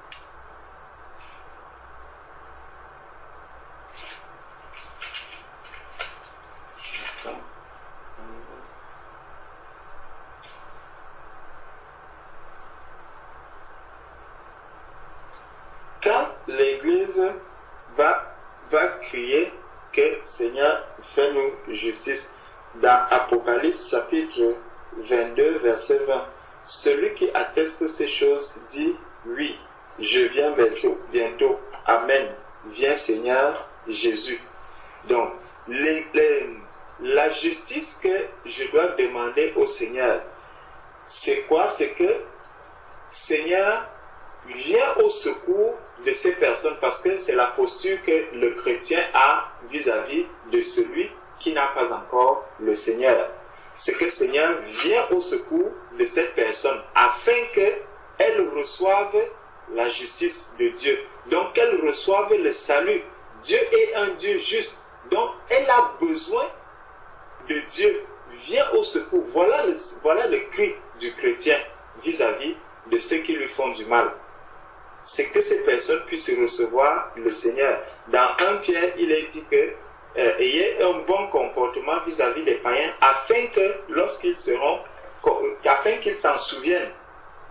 Quand l'Église va crier que Seigneur, fais-nous justice, dans Apocalypse chapitre 22, verset 20, celui qui atteste ces choses dit, oui, je viens bientôt. Amen. Viens Seigneur Jésus. Donc, la justice que je dois demander au Seigneur, c'est quoi? C'est que Seigneur, viens au secours de ces personnes, parce que c'est la posture que le chrétien a vis-à-vis de celui qui n'a pas encore le Seigneur. C'est que Seigneur, viens au secours de cette personne afin qu'elle reçoive la justice de Dieu. Donc qu'elle reçoive le salut. Dieu est un Dieu juste. Donc elle a besoin de Dieu. Viens au secours. Voilà le cri du chrétien vis-à-vis de ceux qui lui font du mal. C'est que ces personnes puissent recevoir le Seigneur. Dans 1 Pierre, il est dit que ayez un bon comportement vis-à-vis des païens afin qu'ils s'en souviennent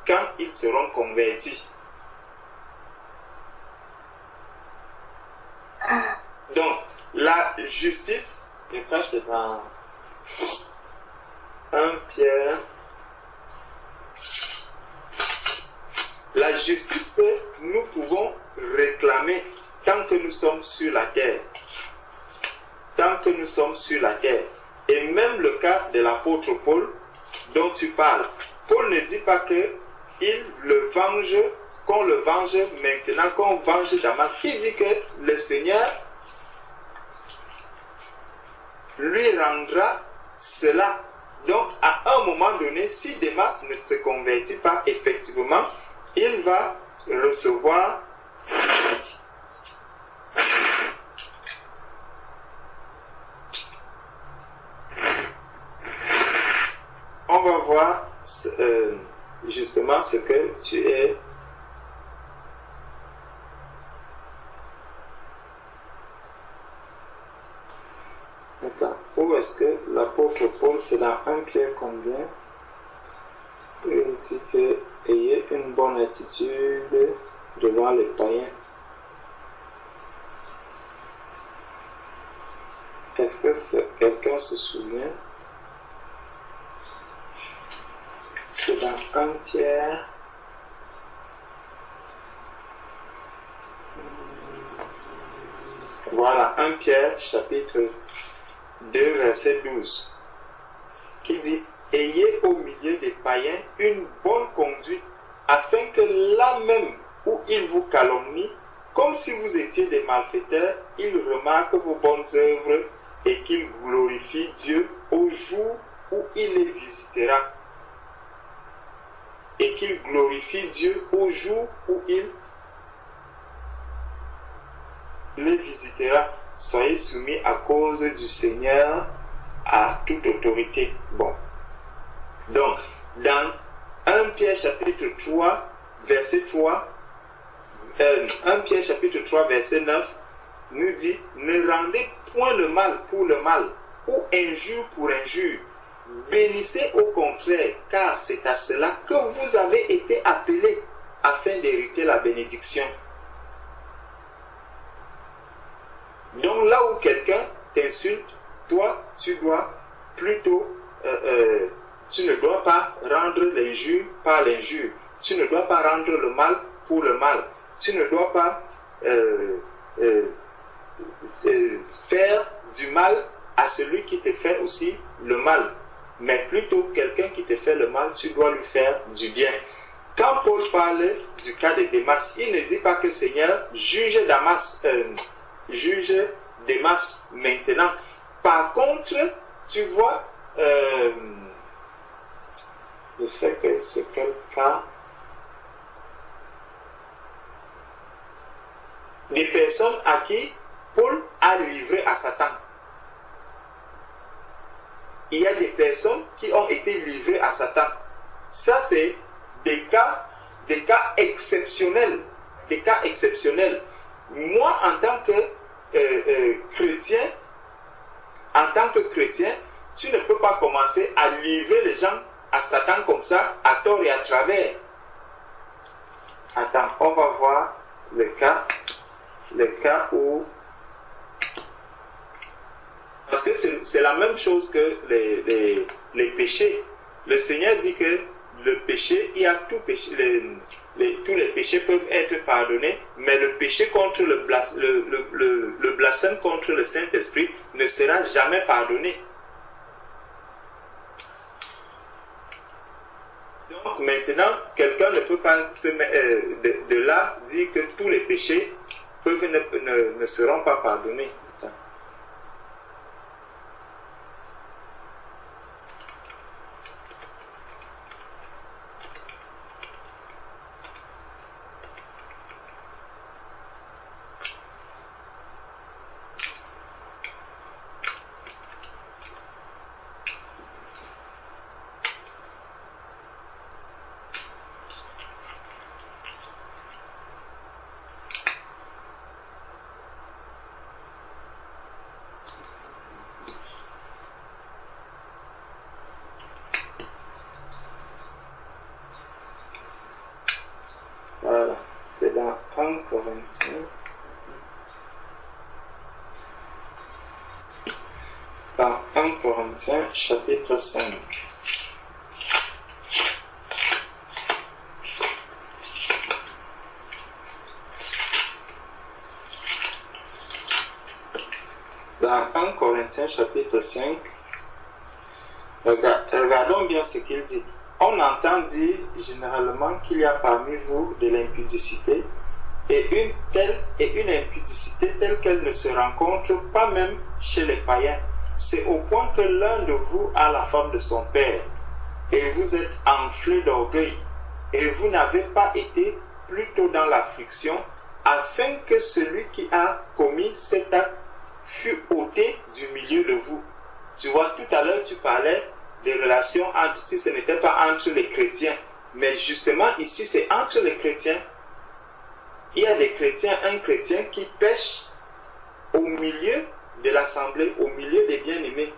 quand ils seront convertis. Donc, la justice, je pense que c'est dans 1 Pierre. La justice que nous pouvons réclamer tant que nous sommes sur la terre. Tant que nous sommes sur la terre. Et même le cas de l'apôtre Paul dont tu parles. Paul ne dit pas qu'on le venge maintenant, qu'on venge Damas. Il dit que le Seigneur lui rendra cela. Donc, à un moment donné, si Damas ne se convertit pas effectivement, il va recevoir on va voir justement ce que tu es. Attends, où est-ce que l'apôtre Paul, c'est dans 1 Pierre combien? Il dit que ayez une bonne attitude devant les païens. Est-ce que quelqu'un se souvient? C'est dans 1 Pierre. Voilà, 1 Pierre, chapitre 2, verset 12, qui dit: ayez au milieu des païens une bonne conduite, afin que là même où ils vous calomnient, comme si vous étiez des malfaiteurs, ils remarquent vos bonnes œuvres et qu'ils glorifient Dieu au jour où il les visitera. Et qu'ils glorifient Dieu au jour où il les visitera. Soyez soumis à cause du Seigneur à toute autorité. Bon. Donc, dans 1 Pierre chapitre 3, verset 3, 1 Pierre chapitre 3, verset 9, nous dit: ne rendez point le mal pour le mal, ou injure pour injure. Bénissez au contraire, car c'est à cela que vous avez été appelés, afin d'hériter la bénédiction. Donc là où quelqu'un t'insulte, toi, tu dois plutôt tu ne dois pas rendre l'injure par l'injure. Tu ne dois pas rendre le mal pour le mal. Tu ne dois pas faire du mal à celui qui te fait aussi le mal. Mais plutôt, quelqu'un qui te fait le mal, tu dois lui faire du bien. Quand Paul parle du cas de Démas, il ne dit pas que Seigneur juge Démas maintenant. Par contre, tu vois, je sais que c'est quel cas, des personnes à qui Paul a livré à Satan. Il y a des personnes qui ont été livrées à Satan. Ça, c'est des cas exceptionnels. Des cas exceptionnels. Moi, en tant que chrétien, tu ne peux pas commencer à livrer les gens à Satan comme ça, à tort et à travers. Attends, on va voir le cas où... Parce que c'est la même chose que les péchés. Le Seigneur dit que le péché, il y a tout péché, tous les péchés peuvent être pardonnés, mais le péché contre le blasphème contre le Saint-Esprit ne sera jamais pardonné. Donc maintenant, quelqu'un ne peut pas de là dire que tous les péchés ne seront pas pardonnés. Voilà, c'est dans 1 Corinthiens. Dans 1 Corinthiens, chapitre 5. Dans 1 Corinthiens, chapitre 5, regardons bien ce qu'il dit. On entend dire généralement qu'il y a parmi vous de l'impudicité et une impudicité telle qu'elle ne se rencontre pas même chez les païens. C'est au point que l'un de vous a la femme de son père et vous êtes enflé d'orgueil et vous n'avez pas été plutôt dans l'affliction afin que celui qui a commis cet acte fût ôté du milieu de vous. Tu vois, tout à l'heure tu parlais des relations entre, si ce n'était pas entre les chrétiens, mais justement ici c'est entre les chrétiens. Il y a des chrétiens, un chrétien qui pêche au milieu de l'assemblée, au milieu des bien-aimés.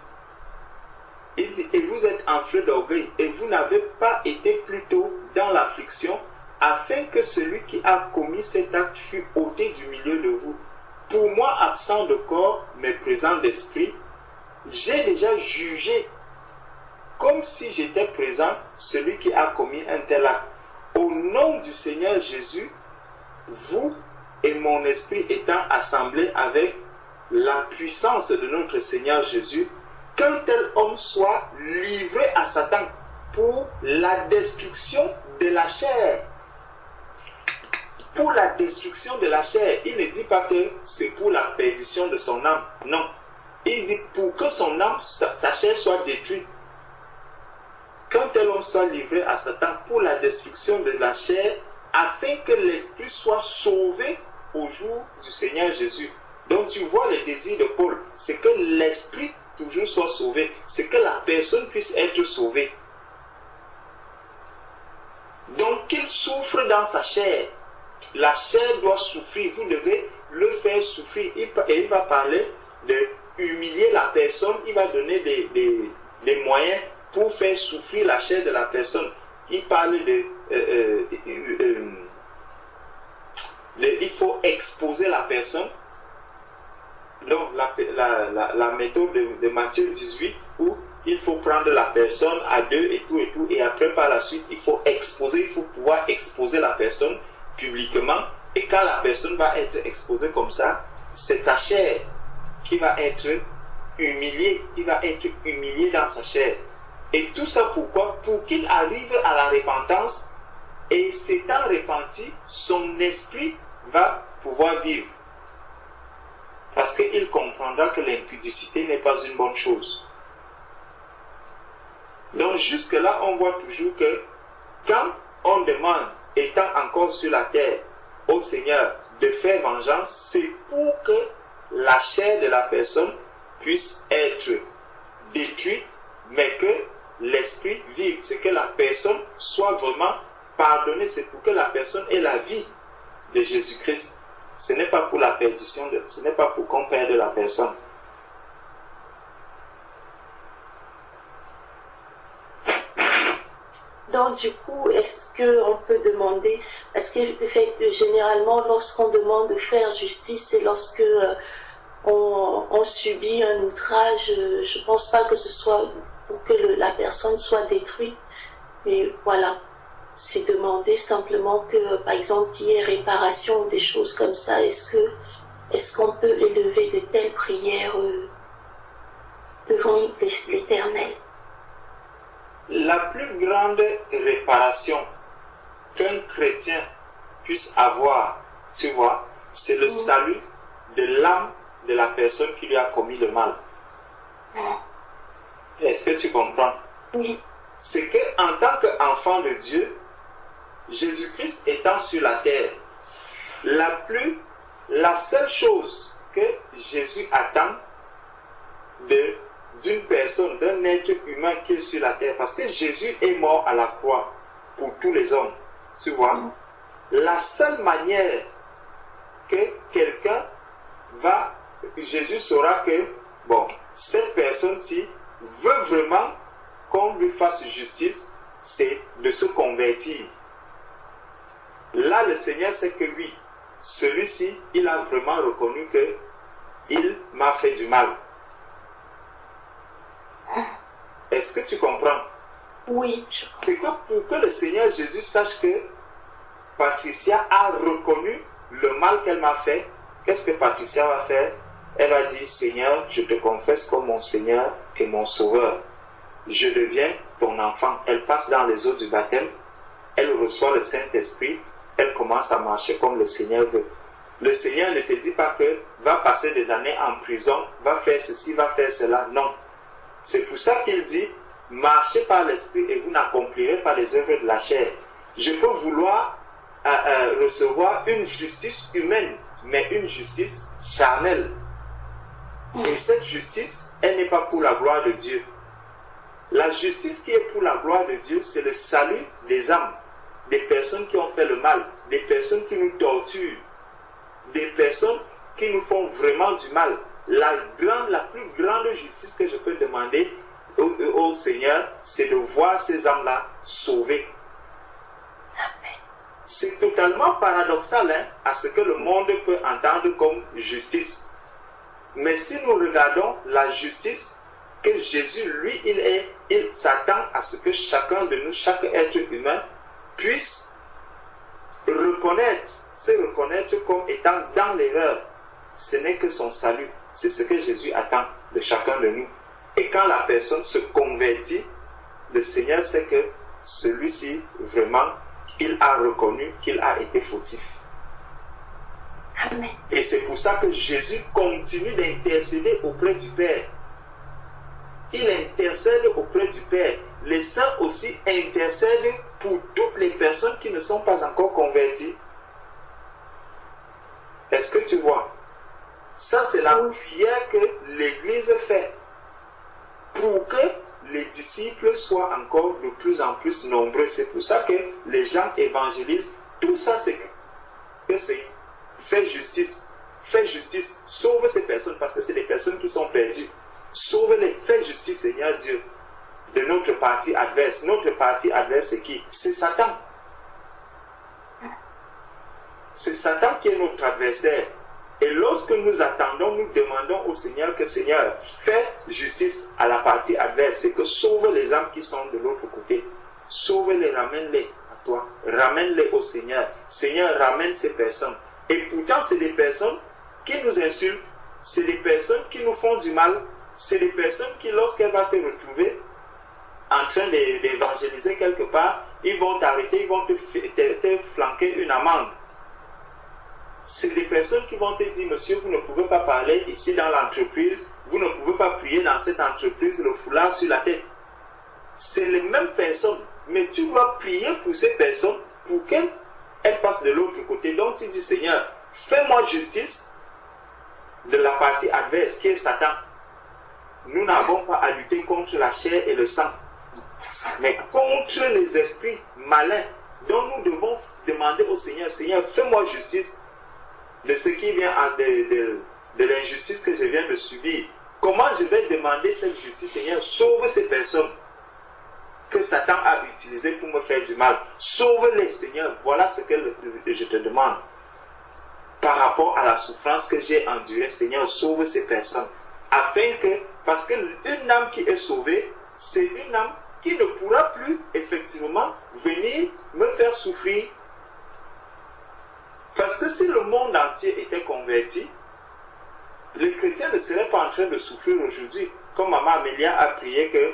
Il dit, et vous êtes enflés d'orgueil, et vous n'avez pas été plutôt dans l'affliction, afin que celui qui a commis cet acte fût ôté du milieu de vous. Pour moi, absent de corps, mais présent d'esprit, j'ai déjà jugé comme si j'étais présent, celui qui a commis un tel acte. Au nom du Seigneur Jésus, vous et mon esprit étant assemblés avec la puissance de notre Seigneur Jésus, qu'un tel homme soit livré à Satan pour la destruction de la chair. Pour la destruction de la chair. Il ne dit pas que c'est pour la perdition de son âme. Non. Il dit pour que son âme, sa chair soit détruite. Qu'un tel homme soit livré à Satan pour la destruction de la chair, afin que l'esprit soit sauvé au jour du Seigneur Jésus. Donc tu vois le désir de Paul, c'est que l'esprit toujours soit sauvé, c'est que la personne puisse être sauvée. Donc qu'il souffre dans sa chair. La chair doit souffrir, vous devez le faire souffrir. Et il va parler de humilier la personne, il va donner des moyens pour faire souffrir la chair de la personne. Il parle il faut exposer la personne. Donc la méthode de Matthieu 18 où il faut prendre la personne à deux et tout, et après par la suite, il faut pouvoir exposer la personne publiquement, et quand la personne va être exposée comme ça, c'est sa chair qui va être humiliée, dans sa chair. Et tout ça pourquoi? Pour qu'il arrive à la repentance, et s'étant repenti, son esprit va pouvoir vivre. Parce qu'il comprendra que l'impudicité n'est pas une bonne chose. Donc jusque-là, on voit toujours que quand on demande, étant encore sur la terre, au Seigneur de faire vengeance, c'est pour que la chair de la personne puisse être détruite, mais que l'esprit vive, c'est que la personne soit vraiment pardonnée, c'est pour que la personne ait la vie de Jésus-Christ. Ce n'est pas pour la perdition, ce n'est pas pour qu'on perde la personne. Donc, du coup, est-ce qu'on peut demander, parce que généralement, lorsqu'on demande de faire justice, c'est lorsque on subit un outrage, je ne pense pas que ce soit pour que la personne soit détruite, mais voilà, c'est demander simplement que, par exemple, qu'il y ait réparation ou des choses comme ça. Est-ce qu'on peut élever de telles prières devant l'Éternel? La plus grande réparation qu'un chrétien puisse avoir, tu vois, c'est le salut de l'âme de la personne qui lui a commis le mal. Est-ce que tu comprends? Oui. C'est qu'en tant qu'enfant de Dieu, Jésus-Christ étant sur la terre, la seule chose que Jésus attend d'une personne, d'un être humain qui est sur la terre, parce que Jésus est mort à la croix pour tous les hommes, tu vois. La seule manière que quelqu'un Jésus saura que, bon, cette personne-ci veut vraiment qu'on lui fasse justice, c'est de se convertir. Là, le Seigneur sait que oui, celui-ci, il a vraiment reconnu que il m'a fait du mal. Est-ce que tu comprends? Oui, je comprends. C'est que pour que le Seigneur Jésus sache que Patricia a reconnu le mal qu'elle m'a fait, qu'est-ce que Patricia va faire? Elle va dire, Seigneur, je te confesse comme mon Seigneur et mon Sauveur. Je deviens ton enfant. Elle passe dans les eaux du baptême, elle reçoit le Saint-Esprit, elle commence à marcher comme le Seigneur veut. Le Seigneur ne te dit pas que va passer des années en prison, va faire ceci, va faire cela. Non. C'est pour ça qu'il dit, marchez par l'Esprit et vous n'accomplirez pas les œuvres de la chair. Je peux vouloir recevoir une justice humaine, mais une justice charnelle. Et cette justice, elle n'est pas pour la gloire de Dieu. La justice qui est pour la gloire de Dieu, c'est le salut des âmes, des personnes qui ont fait le mal, des personnes qui nous torturent, des personnes qui nous font vraiment du mal. La plus grande justice que je peux demander au Seigneur, c'est de voir ces âmes-là sauvées. C'est totalement paradoxal à ce que le monde peut entendre comme justice. Mais si nous regardons la justice que Jésus, lui, il s'attend à ce que chacun de nous, chaque être humain, puisse se reconnaître comme étant dans l'erreur. Ce n'est que son salut. C'est ce que Jésus attend de chacun de nous. Et quand la personne se convertit, le Seigneur sait que celui-ci, vraiment, il a reconnu qu'il a été fautif. Amen. Et c'est pour ça que Jésus continue d'intercéder auprès du Père. Il intercède auprès du Père. Les saints aussi intercèdent pour toutes les personnes qui ne sont pas encore converties. Est-ce que tu vois? Ça, c'est la prière que l'Église fait pour que les disciples soient encore de plus en plus nombreux. C'est pour ça que les gens évangélisent. Tout ça, c'est fais justice, sauve ces personnes parce que c'est des personnes qui sont perdues. Sauve-les, fais justice, Seigneur Dieu, de notre parti adverse. Notre parti adverse, c'est qui? C'est Satan. C'est Satan qui est notre adversaire. Et lorsque nous attendons, nous demandons au Seigneur que Seigneur, fais justice à la partie adverse, c'est que sauve les âmes qui sont de l'autre côté. Sauve-les, ramène-les à toi. Ramène-les au Seigneur. Seigneur, ramène ces personnes. Et pourtant, c'est des personnes qui nous insultent, c'est des personnes qui nous font du mal, c'est des personnes qui, lorsqu'elles vont te retrouver en train d'évangéliser quelque part, ils vont t'arrêter, ils vont te flanquer une amende. C'est des personnes qui vont te dire, monsieur, vous ne pouvez pas parler ici dans l'entreprise, vous ne pouvez pas prier dans cette entreprise, le foulard sur la tête. C'est les mêmes personnes, mais tu dois prier pour ces personnes pour qu'elles passent de l'autre côté. Donc tu dis, Seigneur, fais-moi justice de la partie adverse qui est Satan. Nous n'avons pas à lutter contre la chair et le sang, mais contre les esprits malins. Donc nous devons demander au Seigneur, Seigneur, fais-moi justice de ce qui vient de l'injustice que je viens de subir. Comment je vais demander cette justice, Seigneur? Sauve ces personnes que Satan a utilisées pour me faire du mal. Sauve-les, Seigneur. Voilà ce que je te demande. Par rapport à la souffrance que j'ai endurée, Seigneur, sauve ces personnes. Afin que, parce qu'une âme qui est sauvée, c'est une âme qui ne pourra plus effectivement venir me faire souffrir. Parce que si le monde entier était converti, les chrétiens ne seraient pas en train de souffrir aujourd'hui. Comme Maman Amélia a prié que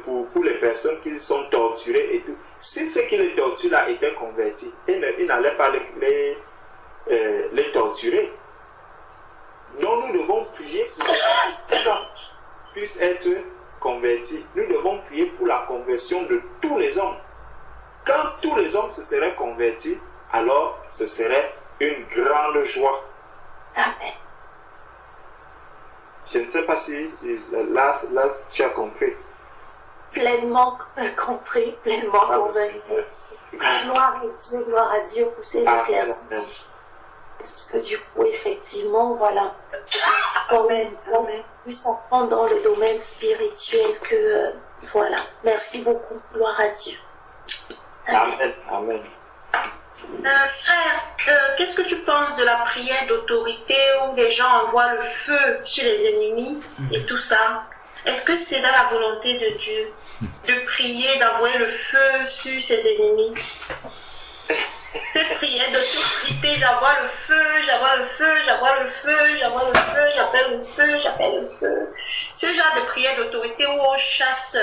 pour les personnes qui sont torturées et tout. Si ceux qui les torturent là étaient convertis, ils n'allaient pas les torturer. Donc nous devons prier pour que les gens puissent être convertis. Nous devons prier pour la conversion de tous les hommes. Quand tous les hommes se seraient convertis, alors ce serait une grande joie. Amen. Je ne sais pas si là tu as compris. Pleinement compris, pleinement convaincu. Gloire à Dieu pour ces éclaircissements. Parce que du coup, effectivement, voilà, quand même, plus apprendre dans le domaine spirituel que, voilà. Merci beaucoup. Gloire à Dieu. Amen. Amen. Frère, qu'est-ce que tu penses de la prière d'autorité où les gens envoient le feu sur les ennemis et tout ça? Est-ce que c'est dans la volonté de Dieu de prier, d'envoyer le feu sur ses ennemis? Cette prière d'autorité, j'envoie le feu, j'envoie le feu, j'envoie le feu, j'envoie le feu, j'appelle le feu, j'appelle le feu. Ce genre de prière d'autorité où on chasse,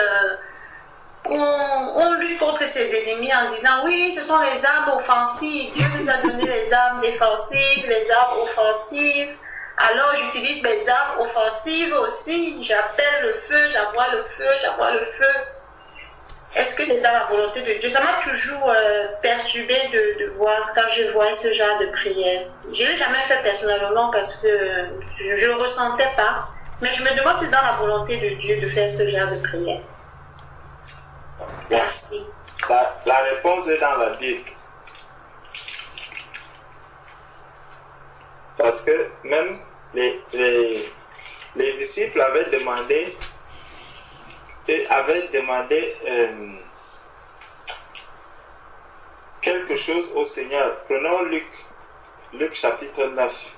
on lutte contre ses ennemis en disant oui, ce sont les armes offensives. Dieu nous a donné les armes défensives, les armes offensives. Alors j'utilise mes armes offensives aussi. J'appelle le feu, j'envoie le feu, j'envoie le feu. Est-ce que c'est dans la volonté de Dieu? Ça m'a toujours perturbé de voir quand je vois ce genre de prière. Je ne l'ai jamais fait personnellement parce que je ne le ressentais pas. Mais je me demande si c'est dans la volonté de Dieu de faire ce genre de prière. Merci. La réponse est dans la Bible. Parce que même les disciples avaient demandé quelque chose au Seigneur. Prenons Luc chapitre 9.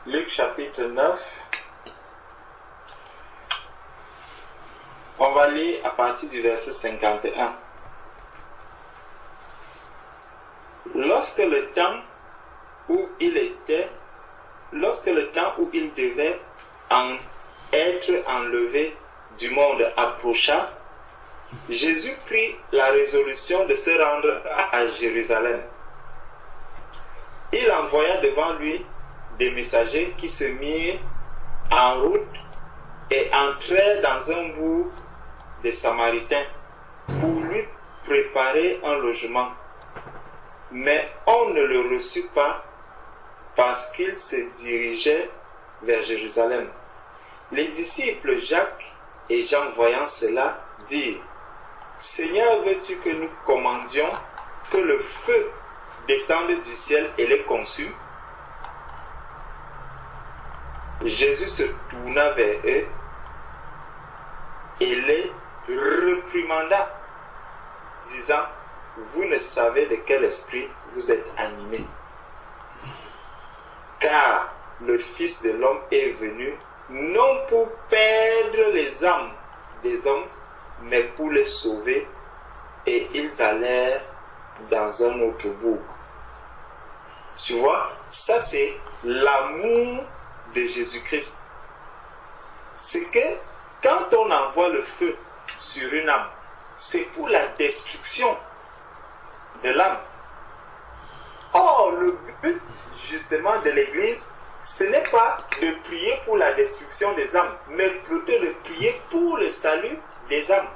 Luc chapitre 9. On va lire à partir du verset 51. Lorsque le temps où il devait être enlevé du monde approcha, Jésus prit la résolution de se rendre à Jérusalem. Il envoya devant lui des messagers qui se mirent en route et entrèrent dans un bourg des Samaritains pour lui préparer un logement. Mais on ne le reçut pas parce qu'il se dirigeait vers Jérusalem. Les disciples Jacques et Jean, voyant cela, dirent: Seigneur, veux-tu que nous commandions que le feu descendent du ciel et les consument. Jésus se tourna vers eux et les réprimanda, disant, vous ne savez de quel esprit vous êtes animés, car le Fils de l'homme est venu non pour perdre les âmes des hommes, mais pour les sauver. Et ils allèrent dans un autre bourg. Tu vois, ça c'est l'amour de Jésus-Christ. C'est que quand on envoie le feu sur une âme, c'est pour la destruction de l'âme. Or, le but justement de l'Église, ce n'est pas de prier pour la destruction des âmes, mais plutôt de prier pour le salut des âmes.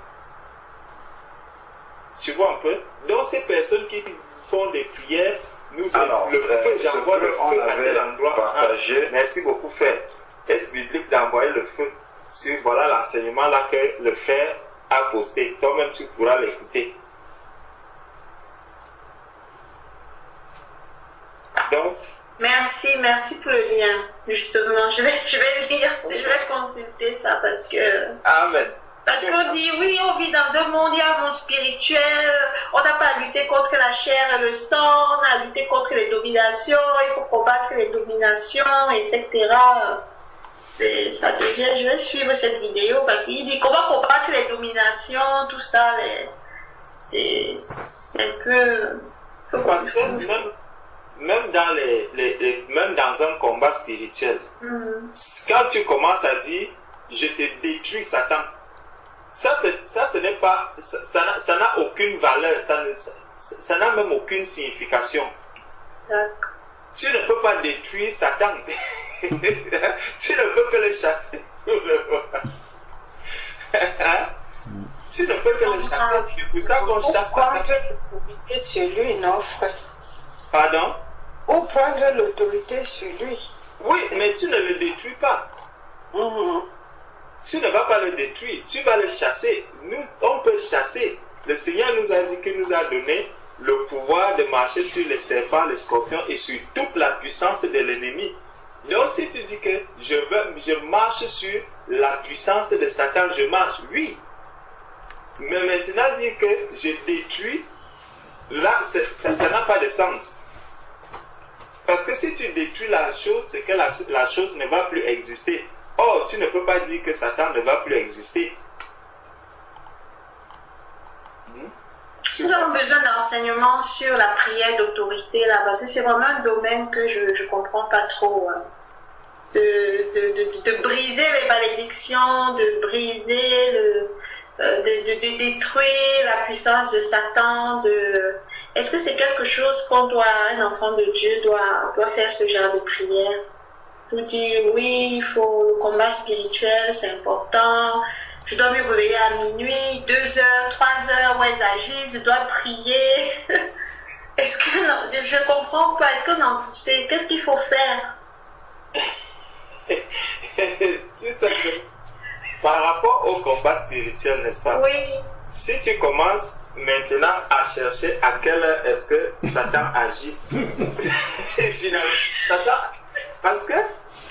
Tu vois un peu? Donc ces personnes qui font des prières, nous le feu, j'envoie le feu à tel endroit. Merci beaucoup frère. Est-ce biblique d'envoyer le feu sur voilà l'enseignement là que le frère a posté? Toi-même tu pourras l'écouter. Donc merci pour le lien. Justement, je vais lire, je vais consulter ça parce que. Amen. Parce qu'on dit, oui, on vit dans un monde, il y a un monde spirituel, on n'a pas à lutter contre la chair et le sang, on a à lutter contre les dominations, il faut combattre les dominations, etc. Et ça devient, je vais suivre cette vidéo parce qu'il dit comment combattre les dominations, tout ça, c'est un peu... Parce que même dans même dans un combat spirituel, quand tu commences à dire, je te détruis Satan, ça ce n'est pas, ça n'a aucune valeur, ça n'a même aucune signification. Tu ne peux pas détruire Satan. Tu ne peux que le chasser. Tu ne peux que le chasser. C'est pour ça qu'on chasse Satan. Prendre l'autorité sur lui, non, frère? Pardon? Ou prendre l'autorité sur lui. Oui, mais tu ne le détruis pas. Tu ne vas pas le détruire, tu vas le chasser. Nous, on peut chasser. Le Seigneur nous a dit qu'il nous a donné le pouvoir de marcher sur les serpents, les scorpions et sur toute la puissance de l'ennemi. Donc si tu dis que je marche sur la puissance de Satan, je marche, oui. Mais maintenant dire que je détruis, là, ça n'a pas de sens. Parce que si tu détruis la chose, c'est que la chose ne va plus exister. Or, tu ne peux pas dire que Satan ne va plus exister. Nous avons besoin d'enseignements sur la prière d'autorité là, parce que c'est vraiment un domaine que je ne comprends pas trop. De briser les malédictions, de briser, de détruire la puissance de Satan. Est-ce que c'est quelque chose un enfant de Dieu doit faire ce genre de prière? Vous dire oui, il faut le combat spirituel, c'est important. Je dois me réveiller à minuit, 2 heures, 3 heures, où elles agissent, je dois prier. Est-ce que non, je ne comprends pas. Est-ce que non, qu'est-ce qu'il faut faire? Tu sais que par rapport au combat spirituel, n'est-ce pas? Oui. Si tu commences maintenant à chercher à quelle heure est-ce que Satan agit, finalement, Satan, parce que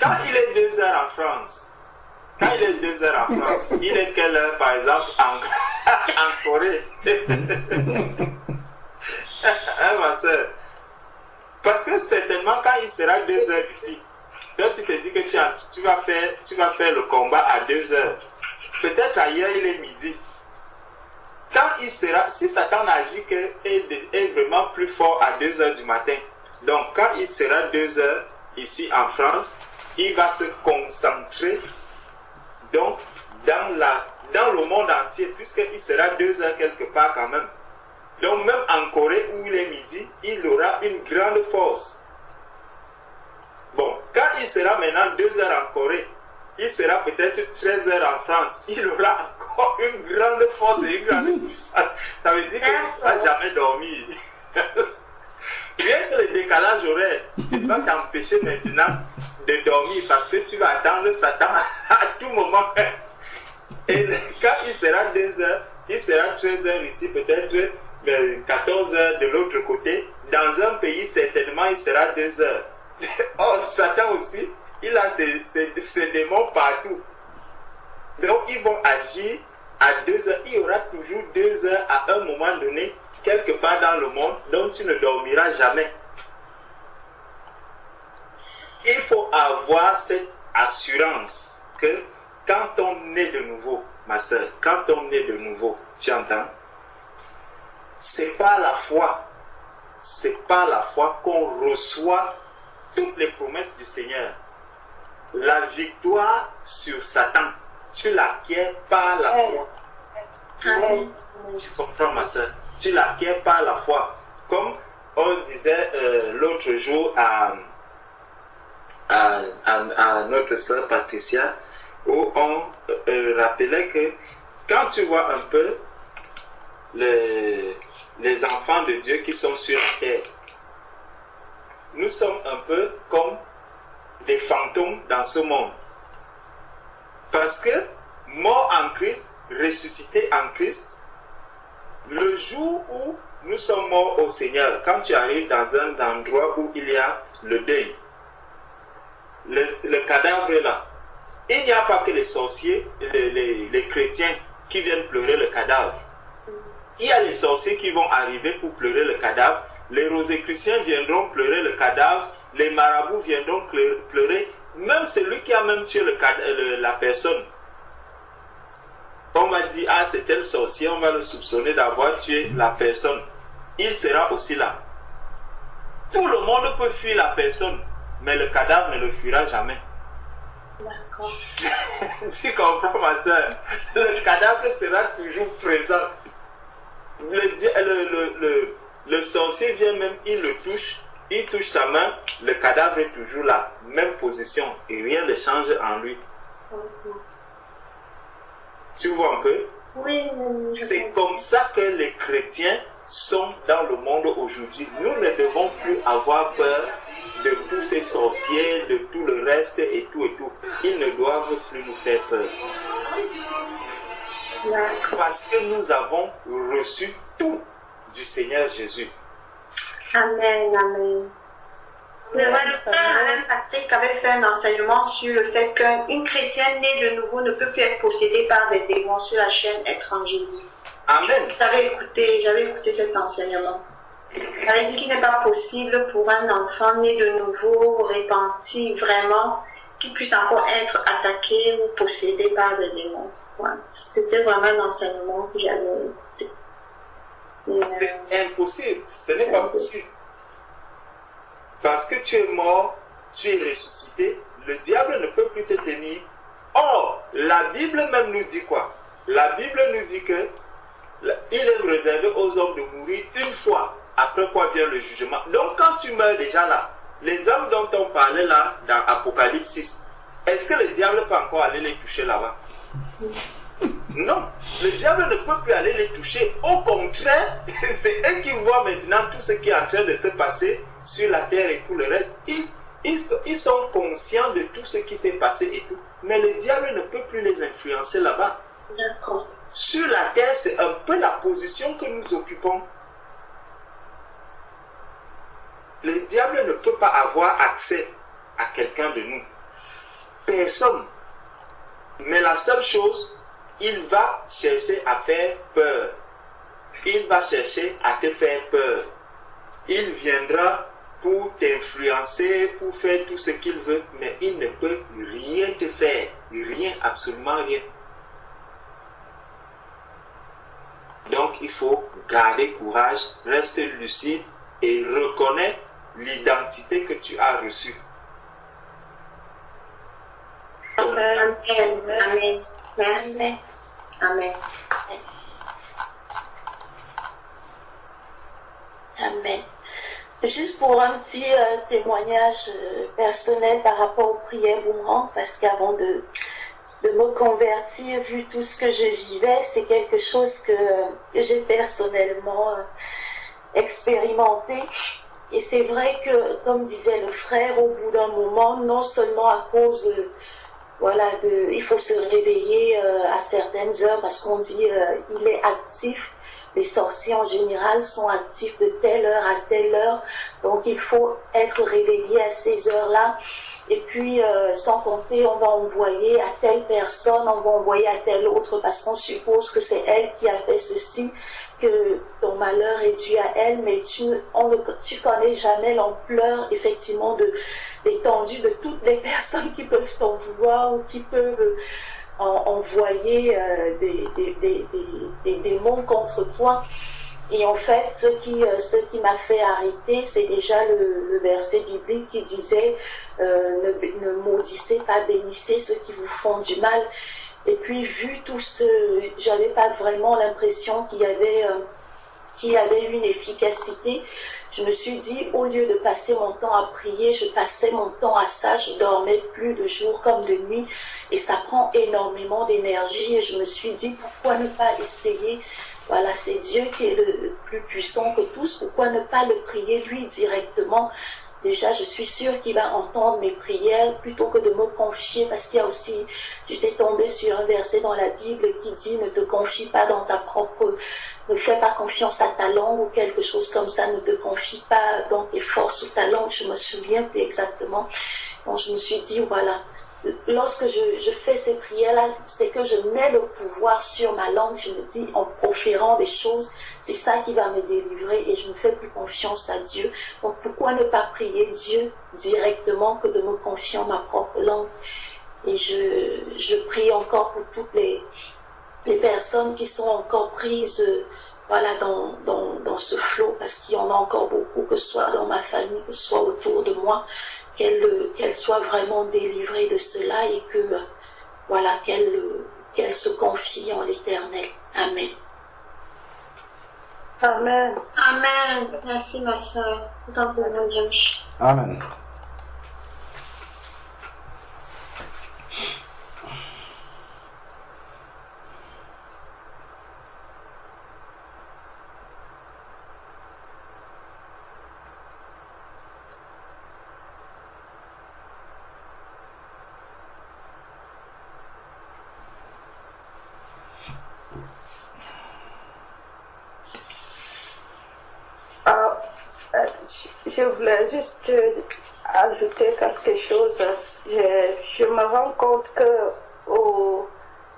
quand il est 2 heures en France, il est quelle heure par exemple en Corée? Hein, ma soeur? Parce que certainement quand il sera 2 heures ici, toi tu te dis que tu vas faire le combat à 2 heures. Peut-être ailleurs il est midi. Quand il sera, si Satan agit est vraiment plus fort à 2 heures du matin, donc quand il sera 2 heures ici en France, il va se concentrer donc dans le monde entier, puisqu'il sera 2 heures quelque part quand même. Donc même en Corée où il est midi, il aura une grande force. Bon, quand il sera maintenant 2 heures en Corée, il sera peut-être 13 heures en France, il aura encore une grande force et une grande puissance. Ça veut dire que tu ne vas jamais dormir. Rien que le décalage horaire ne va t'empêcher maintenant de dormir parce que tu vas attendre Satan à tout moment. Et quand il sera 2 heures, il sera 13 heures ici, peut-être 14 heures de l'autre côté. Dans un pays, certainement, il sera 2 heures. Oh, Satan aussi, il a ses démons partout. Donc, ils vont agir à 2 heures. Il y aura toujours 2 heures à un moment donné, quelque part dans le monde, dont tu ne dormiras jamais. Il faut avoir cette assurance que quand on est de nouveau, ma soeur, quand on est de nouveau, tu entends, c'est par la foi qu'on reçoit toutes les promesses du Seigneur. La victoire sur Satan, tu l'acquiers par la foi. Amen. Tu comprends, ma soeur? Tu l'acquiers par la foi. Comme on disait l'autre jour à notre soeur Patricia, où on rappelait que quand tu vois un peu les enfants de Dieu qui sont sur la terre, nous sommes un peu comme des fantômes dans ce monde. Parce que morts en Christ, ressuscités en Christ, le jour où nous sommes morts au Seigneur, quand tu arrives dans un endroit où il y a le deuil, le cadavre est là. Il n'y a pas que les sorciers, les chrétiens qui viennent pleurer le cadavre. Il y a les sorciers qui vont arriver pour pleurer le cadavre. Les rosicruciens viendront pleurer le cadavre. Les marabouts viendront pleurer. Même celui qui a même tué la personne. On va dire, ah, c'est tel sorcier, on va le soupçonner d'avoir tué la personne. Il sera aussi là. Tout le monde peut fuir la personne, mais le cadavre ne le fuira jamais. D'accord. Tu comprends, ma soeur? Le cadavre sera toujours présent. Le sorcier vient même, il le touche, il touche sa main, le cadavre est toujours là, même position, et rien ne change en lui. Tu vois un peu? Oui. C'est comme ça que les chrétiens sont dans le monde aujourd'hui. Nous ne devons plus avoir peur de tous ces sorciers, de tout le reste et tout et tout. Ils ne doivent plus nous faire peur. Parce que nous avons reçu tout du Seigneur Jésus. Amen, amen. Le frère Alain Patrick avait fait un enseignement sur le fait qu'une chrétienne née de nouveau ne peut plus être possédée par des démons sur la chaîne Être en Jésus. Amen. J'avais écouté cet enseignement. Il avait dit qu'il n'est pas possible pour un enfant né de nouveau, repenti vraiment, qu'il puisse encore être attaqué ou possédé par des démons. Ouais. C'était vraiment un enseignement que j'avais écouté. C'est impossible, ce n'est pas possible. Parce que tu es mort, tu es ressuscité, le diable ne peut plus te tenir. Or, la Bible même nous dit quoi? La Bible nous dit que il est réservé aux hommes de mourir une fois, après quoi vient le jugement. Donc quand tu meurs déjà là, les hommes dont on parlait là, dans Apocalypse 6, est-ce que le diable peut encore aller les toucher là-bas? Non, le diable ne peut plus aller les toucher. Au contraire, c'est eux qui voient maintenant tout ce qui est en train de se passer sur la terre et tout le reste. Ils sont conscients de tout ce qui s'est passé et tout. Mais le diable ne peut plus les influencer là-bas. D'accord. Sur la terre, c'est un peu la position que nous occupons. Le diable ne peut pas avoir accès à quelqu'un de nous. Personne. Mais la seule chose, il va chercher à faire peur. Il va chercher à te faire peur. Il viendra pour t'influencer, pour faire tout ce qu'il veut, mais il ne peut rien te faire. Rien, absolument rien. Donc il faut garder courage, rester lucide et reconnaître l'identité que tu as reçue. Amen. Amen. Merci. Amen. Amen. Juste pour un petit témoignage personnel par rapport aux prières boomerang, parce qu'avant de me convertir, vu tout ce que je vivais, c'est quelque chose que j'ai personnellement expérimenté. Et c'est vrai que, comme disait le frère, au bout d'un moment, non seulement à cause il faut se réveiller à certaines heures parce qu'on dit il est actif, les sorciers en général sont actifs de telle heure à telle heure. Donc il faut être réveillé à ces heures-là. Et puis, sans compter, on va envoyer à telle personne, on va envoyer à telle autre, parce qu'on suppose que c'est elle qui a fait ceci, que ton malheur est dû à elle, mais tu connais jamais l'ampleur, effectivement, de l'étendue de toutes les personnes qui peuvent t'en vouloir ou qui peuvent envoyer des démons contre toi. Et en fait, ce qui m'a fait arrêter, c'est déjà le verset biblique qui disait ne maudissez pas, bénissez ceux qui vous font du mal. Et puis, vu tout ce, j'avais pas vraiment l'impression qu'il y avait une efficacité. Je me suis dit, au lieu de passer mon temps à prier, je passais mon temps à ça. Je dormais plus de jour comme de nuit. Et ça prend énormément d'énergie. Et je me suis dit, pourquoi ne pas essayer? Voilà, c'est Dieu qui est le plus puissant que tous. Pourquoi ne pas le prier lui directement? Déjà, je suis sûre qu'il va entendre mes prières plutôt que de me confier, parce qu'il y a aussi, j'étais tombée sur un verset dans la Bible qui dit ne te confie pas dans ta propre, ne fais pas confiance à ta langue ou quelque chose comme ça, ne te confie pas dans tes forces ou ta langue, je me souviens plus exactement. Donc je me suis dit, voilà, lorsque je fais ces prières-là, c'est que je mets le pouvoir sur ma langue. Je me dis, en proférant des choses, c'est ça qui va me délivrer et je ne fais plus confiance à Dieu. Donc, pourquoi ne pas prier Dieu directement que de me confier en ma propre langue? Et je prie encore pour toutes les personnes qui sont encore prises voilà, dans ce flot, parce qu'il y en a encore beaucoup, que ce soit dans ma famille, que ce soit autour de moi, qu'elle soit vraiment délivrée de cela et que voilà, qu'elle se confie en l'Éternel. Amen. Amen. Amen. Merci ma soeur. Amen. Je voulais juste ajouter quelque chose. Je me rends compte que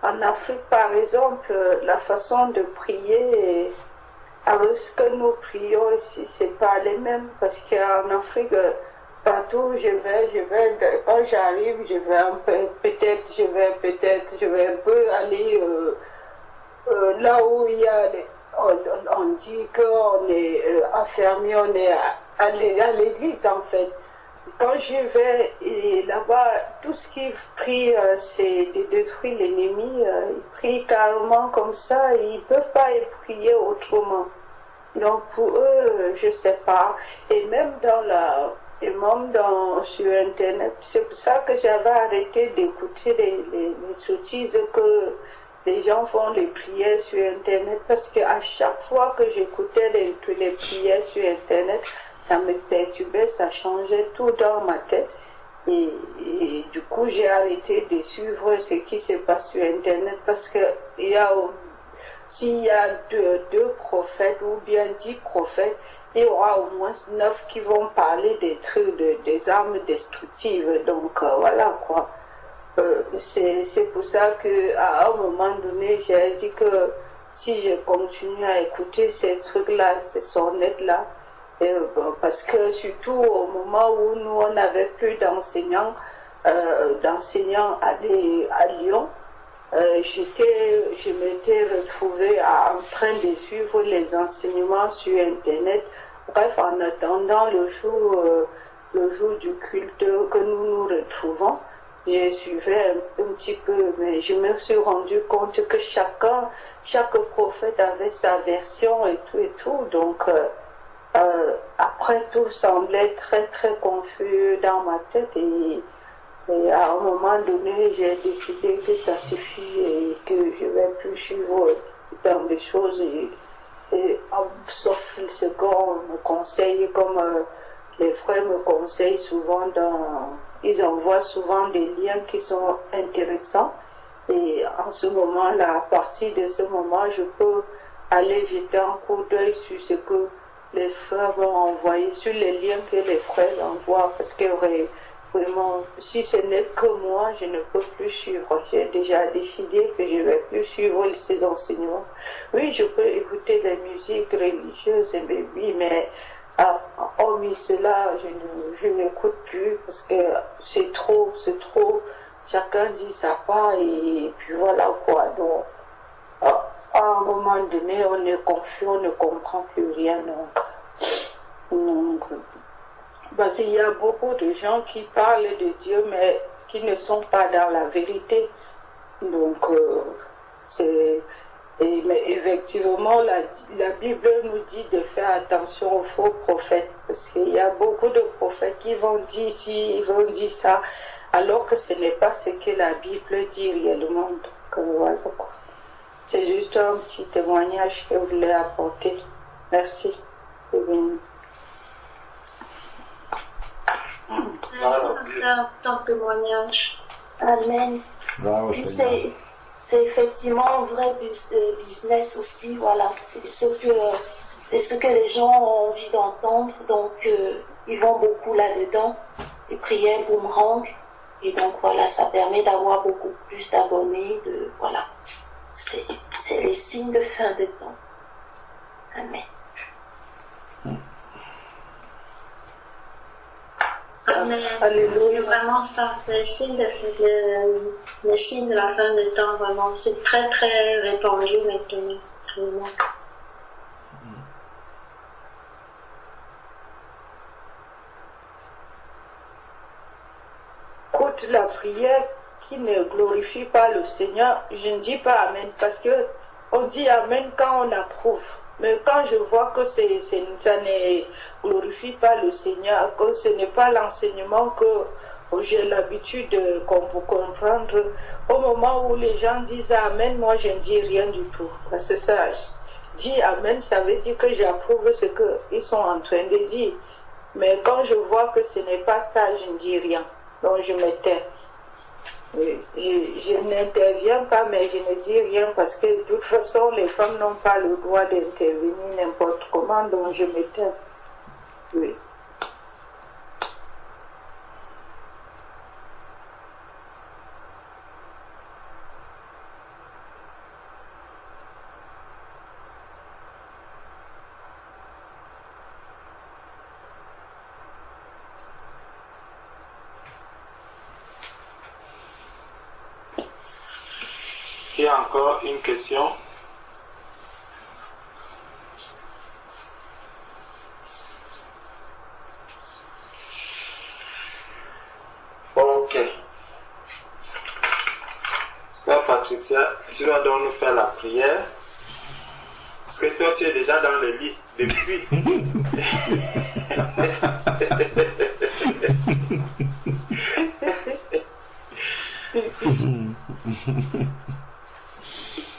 en Afrique, par exemple, la façon de prier avec ce que nous prions ici, c'est pas les mêmes, parce qu'en Afrique, partout où je vais, quand j'arrive, je vais un peu, je vais un peu aller là où il y a on dit qu'on est affermi, on est à l'église en fait. Quand je vais là-bas, tout ce qu'ils prient, c'est de détruire l'ennemi. Ils prient carrément comme ça, ils ne peuvent pas prier autrement. Donc pour eux, je ne sais pas. Et même sur Internet, c'est pour ça que j'avais arrêté d'écouter les sottises que les gens font les prières sur Internet, parce qu'à chaque fois que j'écoutais les prières sur Internet, ça me perturbait, ça changeait tout dans ma tête. Et du coup, j'ai arrêté de suivre ce qui se passe sur Internet, parce que s'il y a deux prophètes ou bien 10 prophètes, il y aura au moins 9 qui vont parler des trucs, des armes destructives. Donc voilà quoi. C'est pour ça qu'à un moment donné, j'ai dit que si je continue à écouter ces trucs-là, ces sonnettes-là, parce que surtout au moment où nous, on n'avait plus d'enseignants à Lyon, je m'étais retrouvée en train de suivre les enseignements sur Internet. Bref, en attendant le jour du culte que nous nous retrouvons, je suivais un petit peu, mais je me suis rendu compte que chaque prophète avait sa version et tout. Donc, après, tout semblait très, très confus dans ma tête. Et à un moment donné, j'ai décidé que ça suffit et que je ne vais plus suivre dans des choses. Sauf ce qu'on me conseille, comme les frères me conseillent souvent ils envoient souvent des liens qui sont intéressants. Et en ce moment-là, à partir de ce moment, je peux aller jeter un coup d'œil sur ce que les frères vont envoyer, sur les liens que les frères envoient, parce que vraiment, si ce n'est que moi, je ne peux plus suivre. J'ai déjà décidé que je ne vais plus suivre ces enseignements. Oui, je peux écouter des musiques religieuses, mais oui, mais hormis cela, je n'écoute plus parce que c'est trop. Chacun dit sa part et puis voilà quoi. Donc, à un moment donné, on est confus, on ne comprend plus rien. Donc, parce qu'il y a beaucoup de gens qui parlent de Dieu, mais qui ne sont pas dans la vérité. Donc, mais effectivement, la Bible nous dit de faire attention aux faux prophètes, parce qu'il y a beaucoup de prophètes qui vont dire ci, ils vont dire ça, alors que ce n'est pas ce que la Bible dit réellement. Donc, voilà quoi. C'est juste un petit témoignage que je voulais apporter. Merci. Merci pour ton témoignage. Amen. Bravo, Seigneur. C'est effectivement un vrai business aussi, voilà. C'est ce que les gens ont envie d'entendre, donc ils vont beaucoup là-dedans. Les prières boomerang, et donc voilà, ça permet d'avoir beaucoup plus d'abonnés, voilà. C'est les signes de fin de temps. Amen. Amen. C'est vraiment ça, c'est le signe de la fin des temps, vraiment. C'est très très répandu maintenant. Vraiment. Écoute, la prière qui ne glorifie pas le Seigneur, je ne dis pas Amen parce que on dit Amen quand on approuve. Mais quand je vois que ça ne glorifie pas le Seigneur, que ce n'est pas l'enseignement que j'ai l'habitude de comprendre, au moment où les gens disent Amen, moi je ne dis rien du tout. Parce que ça, dire Amen, ça veut dire que j'approuve ce qu'ils sont en train de dire. Mais quand je vois que ce n'est pas ça, je ne dis rien. Donc je me tais. Je n'interviens pas, mais je ne dis rien parce que de toute façon, les femmes n'ont pas le droit d'intervenir n'importe comment, donc je me tais. Oui. Il y a encore une question. Ok. Sœur Patricia, tu vas donc nous faire la prière. Parce que toi, tu es déjà dans le lit depuis.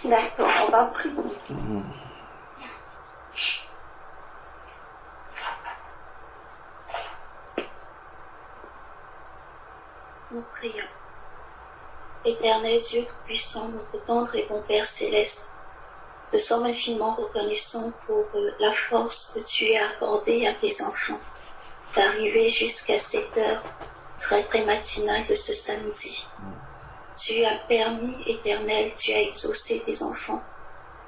D'accord, on va prier. Nous prions. Éternel Dieu Tout-Puissant, notre tendre et bon Père Céleste, te sommes infiniment reconnaissants pour la force que tu as accordée à tes enfants d'arriver jusqu'à cette heure très très matinale de ce samedi. Tu as permis, Éternel, tu as exaucé tes enfants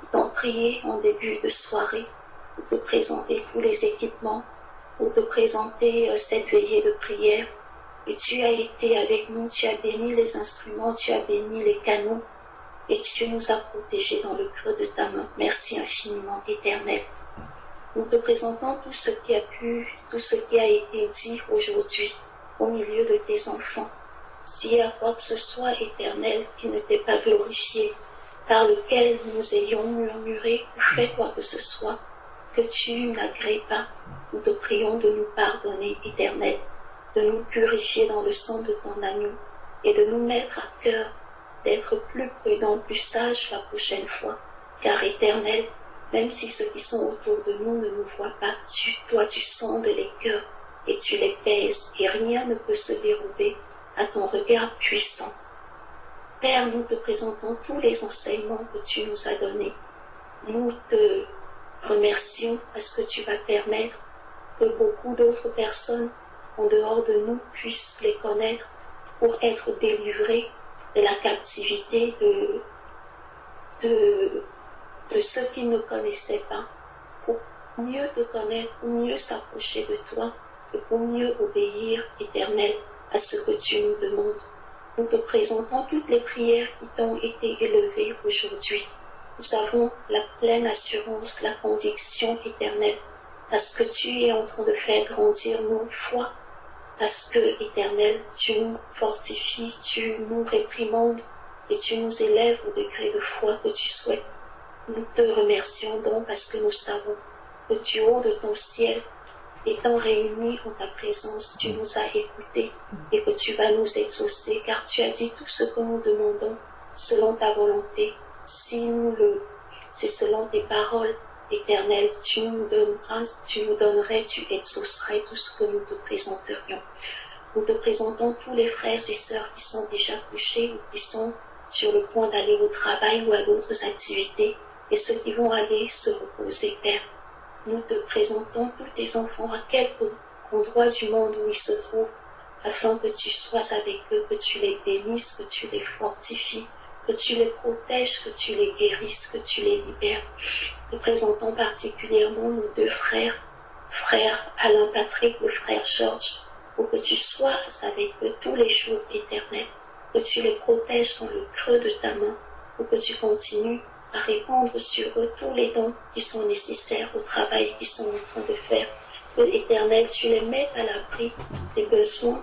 qui t'ont prié en début de soirée pour te présenter tous les équipements, pour te présenter cette veillée de prière. Et tu as été avec nous, tu as béni les instruments, tu as béni les canaux et tu nous as protégés dans le creux de ta main. Merci infiniment, Éternel. Nous te présentons tout ce qui a été dit aujourd'hui au milieu de tes enfants. S'il y a quoi que ce soit, Éternel, qui ne t'ait pas glorifié, par lequel nous ayons murmuré ou fait quoi que ce soit, que tu n'agrées pas, nous te prions de nous pardonner, Éternel, de nous purifier dans le sang de ton agneau et de nous mettre à cœur d'être plus prudents, plus sages la prochaine fois, car Éternel, même si ceux qui sont autour de nous ne nous voient pas, toi tu sondes les cœurs et tu les pèses et rien ne peut se dérober à ton regard puissant. Père, nous te présentons tous les enseignements que tu nous as donnés. Nous te remercions parce que tu vas permettre que beaucoup d'autres personnes en dehors de nous puissent les connaître pour être délivrés de la captivité de ceux qui ne connaissaient pas, pour mieux te connaître, pour mieux s'approcher de toi et pour mieux obéir, Éternel, à ce que tu nous demandes. Nous te présentons toutes les prières qui t'ont été élevées aujourd'hui. Nous avons la pleine assurance, la conviction éternelle, parce que tu es en train de faire grandir nos foi, parce que, Éternel, tu nous fortifies, tu nous réprimandes et tu nous élèves au degré de foi que tu souhaites. Nous te remercions donc parce que nous savons que du haut de ton ciel, étant réunis en ta présence, tu nous as écoutés et que tu vas nous exaucer, car tu as dit tout ce que nous demandons selon ta volonté. Si c'est selon tes paroles éternelles, tu nous donnerais, tu exaucerais tout ce que nous te présenterions. Nous te présentons tous les frères et sœurs qui sont déjà couchés ou qui sont sur le point d'aller au travail ou à d'autres activités et ceux qui vont aller se reposer, Père. Nous te présentons tous tes enfants à quelque endroit du monde où ils se trouvent, afin que tu sois avec eux, que tu les bénisses, que tu les fortifies, que tu les protèges, que tu les guérisses, que tu les libères. Nous présentons particulièrement nos deux frères Alain Patrick, le frère Georges, pour que tu sois avec eux tous les jours éternels, que tu les protèges dans le creux de ta main, pour que tu continues à répandre sur eux tous les dons qui sont nécessaires au travail qu'ils sont en train de faire. Que, Éternel, tu les mettes à l'abri des besoins,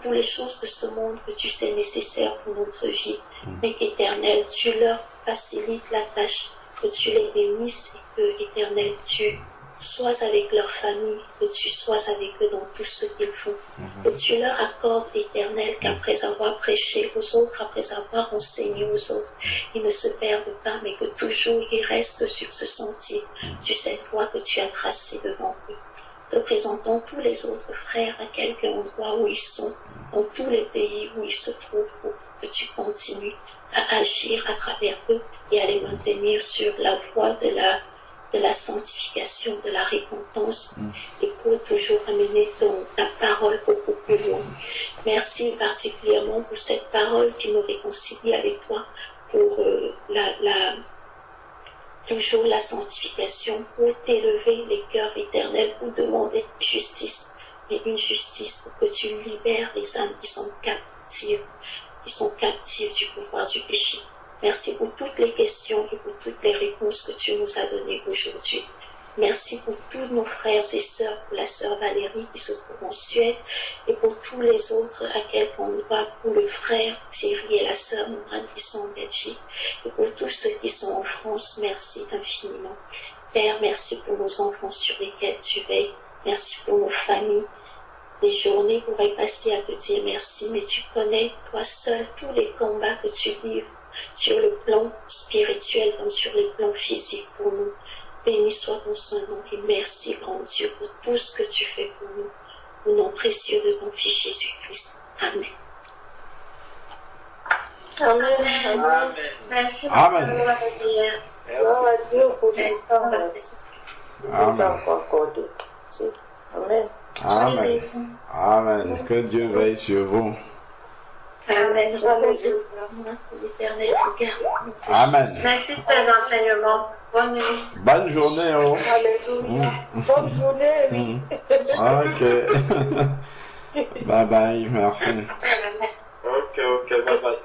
pour les choses de ce monde que tu sais nécessaires pour notre vie. Mais qu'Éternel, tu leur facilites la tâche, que tu les bénisses et que, Éternel, tu sois avec leur famille, que tu sois avec eux dans tout ce qu'ils font. Que tu leur accordes, Éternel, qu'après avoir prêché aux autres, après avoir enseigné aux autres, ils ne se perdent pas, mais que toujours ils restent sur ce sentier, sur cette voie que tu as tracée devant eux. Te présentons tous les autres frères à quelque endroit où ils sont, dans tous les pays où ils se trouvent, pour que tu continues à agir à travers eux et à les maintenir sur la voie de la sanctification, de la repentance, et pour toujours amener ta parole beaucoup plus loin. Merci particulièrement pour cette parole qui nous réconcilie avec toi, pour toujours la sanctification, pour t'élever les cœurs éternels, pour demander justice, mais une justice pour que tu libères les âmes qui sont captives du pouvoir du péché. Merci pour toutes les questions et pour toutes les réponses que tu nous as données aujourd'hui. Merci pour tous nos frères et sœurs, pour la sœur Valérie qui se trouve en Suède et pour tous les autres à quelque endroit, pour le frère Thierry et la sœur Mourane qui sont en Belgique et pour tous ceux qui sont en France. Merci infiniment. Père, merci pour nos enfants sur lesquels tu veilles. Merci pour nos familles. Des journées pourraient passer à te dire merci, mais tu connais, toi seul, tous les combats que tu livres sur le plan spirituel comme sur le plan physique pour nous. Béni soit ton Saint-Nom et merci, grand Dieu, pour tout ce que tu fais pour nous. Au nom précieux de ton Fils Jésus-Christ. Amen. Amen. Amen. Merci. Amen. Gloire à Dieu pour le temps qu'il nous a encore accordé. Amen. Amen. Amen. Que Dieu veille sur vous. Amen. L'éternel regarde. Amen. Merci pour tes enseignements. Bonne nuit. Bonne journée. Oh. Alléluia. Bonne journée, oui. Ok. Bye bye. Merci. Ok, bye bye.